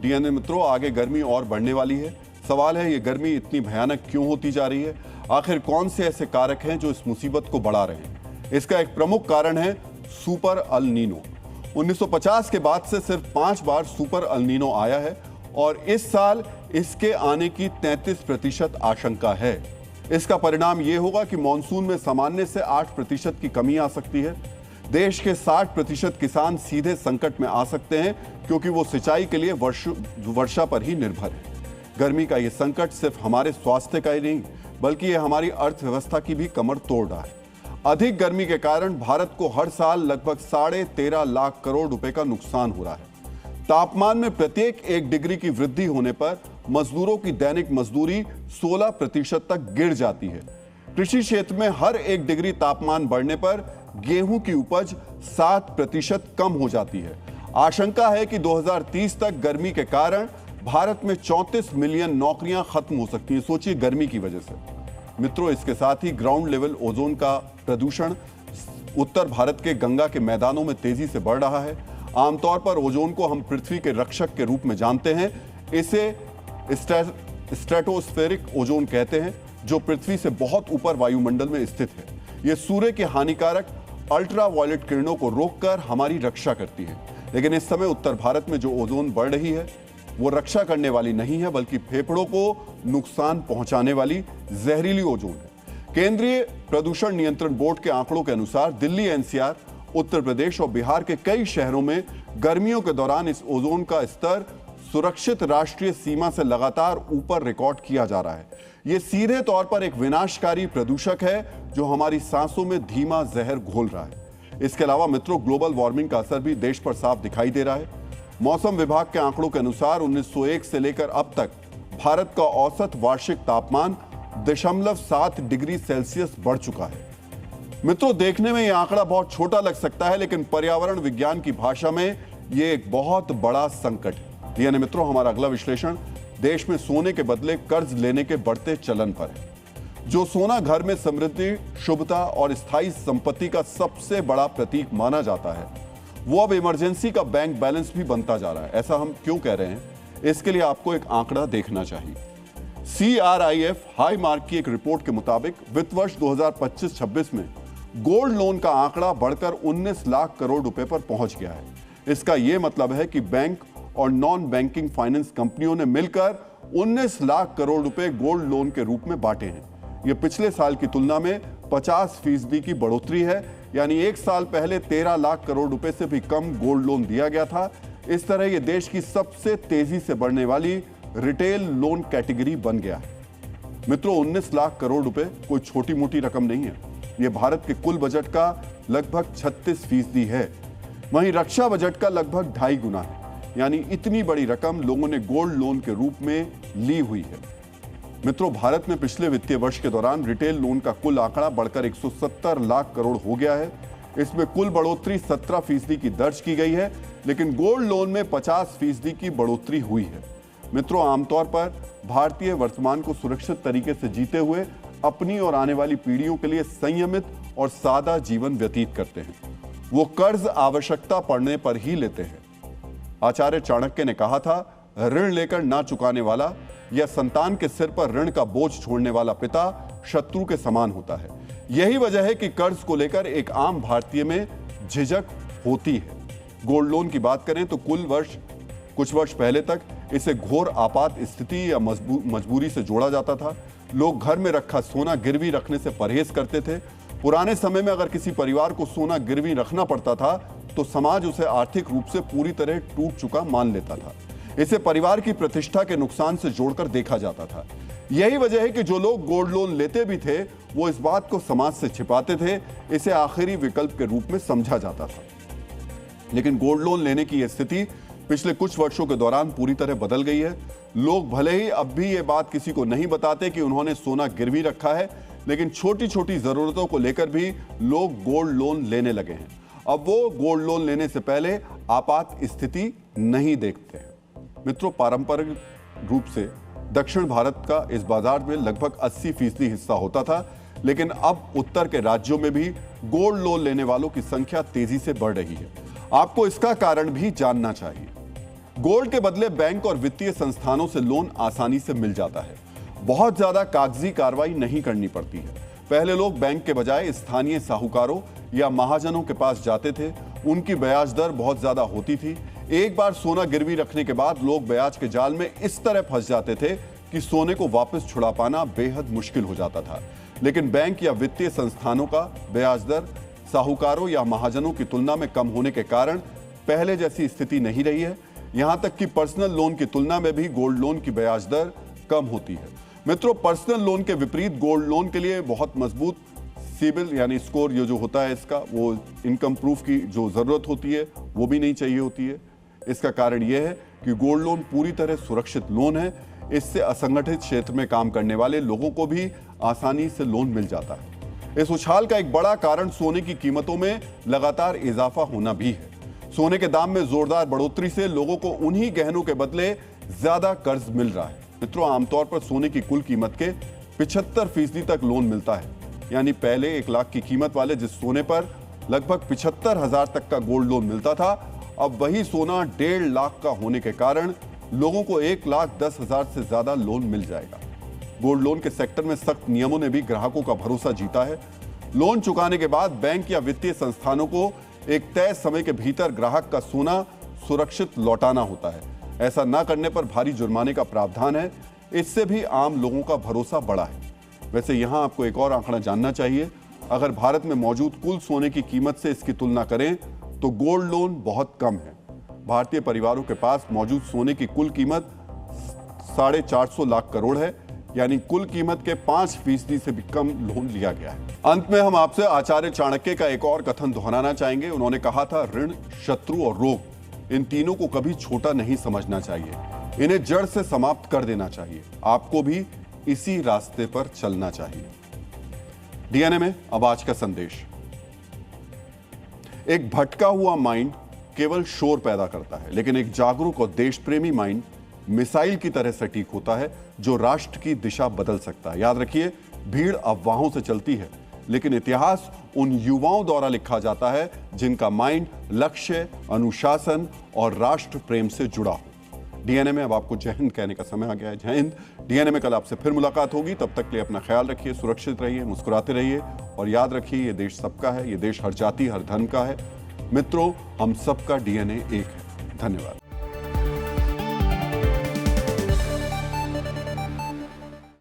डीएनए मित्रों, आगे गर्मी और बढ़ने वाली है। सवाल है, ये गर्मी इतनी भयानक क्यों होती जा रही है? आखिर कौन से ऐसे कारक हैं जो इस मुसीबत को बढ़ा रहे हैं? इसका एक प्रमुख कारण है सुपर अल नीनो। 1950 के बाद से सिर्फ 5 बार सुपर अल नीनो आया है और इस साल इसके आने की 33% आशंका है। इसका परिणाम यह होगा कि मानसून में सामान्य से 8% की कमी आ सकती है। देश के 60% किसान सीधे संकट में आ सकते हैं, क्योंकि वो सिंचाई के लिए वर्षा पर ही निर्भर है। गर्मी का ये संकट सिर्फ हमारे स्वास्थ्य का ही नहीं, बल्कि ये हमारी अर्थव्यवस्था की भी कमर तोड़ रहा है। अधिक गर्मी के कारण भारत को हर साल लगभग 13.5 लाख करोड़ रुपए का नुकसान हो रहा है। तापमान में प्रत्येक 1 डिग्री की वृद्धि होने पर मजदूरों की दैनिक मजदूरी 16% तक गिर जाती है। कृषि क्षेत्र में हर 1 डिग्री तापमान बढ़ने पर गेहूं की उपज 7% कम हो जाती है। आशंका है कि 2030 तक गर्मी के कारण भारत में 34 मिलियन नौकरियां खत्म हो सकती हैं। सोचिए, गर्मी की वजह से। मित्रों, इसके साथ ही ग्राउंड लेवल ओजोन का प्रदूषण उत्तर भारत के गंगा के मैदानों में तेजी से बढ़ रहा है। आमतौर पर ओजोन को हम पृथ्वी के रक्षक के रूप में जानते हैं। इसे स्ट्रेटोस्फेरिक ओजोन कहते हैं, जो पृथ्वी से बहुत ऊपर वायुमंडल में स्थित है। यह सूर्य के हानिकारक अल्ट्रावायलेट किरणों को रोककर हमारी रक्षा करती है। लेकिन इस समय उत्तर भारत में जो ओजोन बढ़ रही है, वो रक्षा करने वाली नहीं है, बल्कि फेफड़ों को नुकसान पहुंचाने वाली जहरीली ओजोन है। केंद्रीय प्रदूषण नियंत्रण बोर्ड के आंकड़ों के अनुसार दिल्ली, एनसीआर, उत्तर प्रदेश और बिहार के कई शहरों में गर्मियों के दौरान इस ओजोन का स्तर सुरक्षित राष्ट्रीय सीमा से लगातार ऊपर रिकॉर्ड किया जा रहा है। यह सीधे तौर पर एक विनाशकारी प्रदूषक है, जो हमारी सांसों में धीमा जहर घोल रहा है। इसके अलावा मित्रों, ग्लोबल वार्मिंग का असर भी देश पर साफ दिखाई दे रहा है। मौसम विभाग के आंकड़ों के अनुसार 1901 से लेकर अब तक भारत का औसत वार्षिक तापमान 0.7 डिग्री सेल्सियस बढ़ चुका है। मित्रों, देखने में यह आंकड़ा बहुत छोटा लग सकता है, लेकिन पर्यावरण विज्ञान की भाषा में यह एक बहुत बड़ा संकट है। यानी मित्रों, हमारा अगला विश्लेषण देश में सोने के बदले कर्ज लेने के बढ़ते चलन पर है। जो सोना घर में समृद्धि, शुभता और स्थायी संपत्ति का सबसे बड़ा प्रतीक माना जाता है, वो अब इमरजेंसी का बैंक बैलेंस भी बनता जा रहा है। ऐसा हम क्यों कह रहे हैं, इसके लिए आपको एक आंकड़ा देखना चाहिए। CRIF हाई मार्क की एक रिपोर्ट के मुताबिक वित्त वर्ष 2025-26 में गोल्ड लोन का आंकड़ा बढ़कर 19 लाख करोड़ रुपए पर पहुंच गया है। इसका यह मतलब है कि बैंक और नॉन बैंकिंग फाइनेंस कंपनियों ने मिलकर 19 लाख करोड़ रुपए गोल्ड लोन के रूप में बांटे हैं। यह पिछले साल की तुलना में 50% की बढ़ोतरी है, यानी एक साल पहले 13 लाख करोड़ रुपए से भी कम गोल्ड लोन दिया गया था। इस तरह यह देश की सबसे तेजी से बढ़ने वाली रिटेल लोन कैटेगरी बन गया है। मित्रों, 19 लाख करोड़ रुपए कोई छोटी मोटी रकम नहीं है। यह भारत के कुल बजट का लगभग 36% है। वहीं रक्षा बजट का लगभग 2.5 गुना है, यानी इतनी बड़ी रकम लोगों ने गोल्ड लोन के रूप में ली हुई है। मित्रों, भारत में पिछले वित्तीय वर्ष के दौरान रिटेल लोन का कुल आंकड़ा बढ़कर 170 लाख करोड़ हो गया है। इसमें कुल बढ़ोतरी 17% की दर्ज की गई है, लेकिन गोल्ड लोन में 50% की बढ़ोतरी हुई है। मित्रों, आमतौर पर भारतीय वर्तमान को सुरक्षित तरीके से जीते हुए अपनी और आने वाली पीढ़ियों के लिए संयमित और सादा जीवन व्यतीत करते हैं। वो कर्ज आवश्यकता पड़ने पर ही लेते हैं। आचार्य चाणक्य ने कहा था, ऋण लेकर ना चुकाने वाला या संतान के सिर पर ऋण का बोझ छोड़ने वाला पिता शत्रु के समान होता है। यही वजह है कि कर्ज को लेकर एक आम भारतीय में झिझक होती है। गोल्ड लोन की बात करें तो कुछ वर्ष पहले तक इसे घोर आपात स्थिति या मजबूरी से जोड़ा जाता था। लोग घर में रखा सोना गिरवी रखने से परहेज करते थे। पुराने समय में अगर किसी परिवार को सोना गिरवी रखना पड़ता था तो समाज उसे आर्थिक रूप से पूरी तरह टूट चुका मान लेता था। इसे परिवार की प्रतिष्ठा के नुकसान से जोड़कर देखा जाता था। यही वजह है कि जो लोग गोल्ड लोन लेते भी थे वो इस बात को समाज से छिपाते थे। इसे आखिरी विकल्प के रूप में समझा जाता था। लेकिन गोल्ड लोन लेने की यह स्थिति पिछले कुछ वर्षों के दौरान पूरी तरह बदल गई है। लोग भले ही अब भी ये बात किसी को नहीं बताते कि उन्होंने सोना गिरवी रखा है, लेकिन छोटी छोटी जरूरतों को लेकर भी लोग गोल्ड लोन लेने लगे हैं। अब वो गोल्ड लोन लेने से पहले आपात स्थिति नहीं देखते हैं। मित्रों, पारंपरिक रूप से दक्षिण भारत का इस बाजार में लगभग 80% हिस्सा होता था, लेकिन अब उत्तर के राज्यों में भी गोल्ड लोन लेने वालों की संख्या तेजी से बढ़ रही है। आपको इसका कारण भी जानना चाहिए। गोल्ड के बदले बैंक और वित्तीय संस्थानों से लोन आसानी से मिल जाता है। बहुत ज्यादा कागजी कार्रवाई नहीं करनी पड़ती है। पहले लोग बैंक के बजाय स्थानीय साहूकारों या महाजनों के पास जाते थे। उनकी ब्याज दर बहुत ज्यादा होती थी। एक बार सोना गिरवी रखने के बाद लोग ब्याज के जाल में इस तरह फंस जाते थे कि सोने को वापस छुड़ा पाना बेहद मुश्किल हो जाता था। लेकिन बैंक या वित्तीय संस्थानों का ब्याज दर साहूकारों या महाजनों की तुलना में कम होने के कारण पहले जैसी स्थिति नहीं रही है। यहां तक कि पर्सनल लोन की तुलना में भी गोल्ड लोन की ब्याज दर कम होती है। मित्रों, पर्सनल लोन के विपरीत गोल्ड लोन के लिए बहुत मजबूत सिबिल यानी स्कोर ये जो होता है इसका, वो इनकम प्रूफ की जो जरूरत होती है वो भी नहीं चाहिए होती है। इसका कारण यह है कि गोल्ड लोन पूरी तरह सुरक्षित लोन है। इससे असंगठित क्षेत्र में काम करने वाले लोगों को भी आसानी से लोन मिल जाता है। इस उछाल का एक बड़ा कारण सोने की कीमतों में लगातार इजाफा होना भी है। सोने के दाम में जोरदार बढ़ोतरी से लोगों को उन्हीं गहनों के बदले ज्यादा कर्ज मिल रहा है। मित्रों, आमतौर पर सोने की कुल कीमत के 75% तक लोन मिलता है। यानी पहले 1 लाख की कीमत वाले जिस सोने पर लगभग 75,000 तक का गोल्ड लोन मिलता था, अब वही सोना 1.5 लाख का होने के कारण लोगों को 1,10,000 से ज्यादा लोन मिल जाएगा। गोल्ड लोन के सेक्टर में सख्त नियमों ने भी ग्राहकों का भरोसा जीता है। लोन चुकाने के बाद बैंक या वित्तीय संस्थानों को एक तय समय के भीतर ग्राहक का सोना सुरक्षित लौटाना होता है। ऐसा न करने पर भारी जुर्माने का प्रावधान है। इससे भी आम लोगों का भरोसा बढ़ा है। वैसे यहां आपको एक और आंकड़ा जानना चाहिए। अगर भारत में मौजूद कुल सोने की कीमत से इसकी तुलना करें तो गोल्ड लोन बहुत कम है। भारतीय परिवारों के पास मौजूद सोने की कुल कीमत 450 लाख करोड़ है, यानी कुल कीमत के 5% से भी कम लोन लिया गया है। अंत में हम आपसे आचार्य चाणक्य का एक और कथन दोहराना चाहेंगे। उन्होंने कहा था, ऋण, शत्रु और रोग, इन तीनों को कभी छोटा नहीं समझना चाहिए। इन्हें जड़ से समाप्त कर देना चाहिए। आपको भी इसी रास्ते पर चलना चाहिए। डीएनए में अब आज का संदेश। एक भटका हुआ माइंड केवल शोर पैदा करता है, लेकिन एक जागरूक और देश प्रेमी माइंड मिसाइल की तरह सटीक होता है जो राष्ट्र की दिशा बदल सकता है। याद रखिए, भीड़ अफवाहों से चलती है, लेकिन इतिहास उन युवाओं द्वारा लिखा जाता है जिनका माइंड लक्ष्य, अनुशासन और राष्ट्र प्रेम से जुड़ा हो। डीएनए में अब आपको जय हिंद कहने का समय आ गया है। जय हिंद। डीएनए में कल आपसे फिर मुलाकात होगी। तब तक के लिए अपना ख्याल रखिए, सुरक्षित रहिए, मुस्कुराते रहिए और याद रखिए ये देश सबका है, ये देश हर जाति हर धर्म का है। मित्रों, हम सबका डीएनए एक है। धन्यवाद।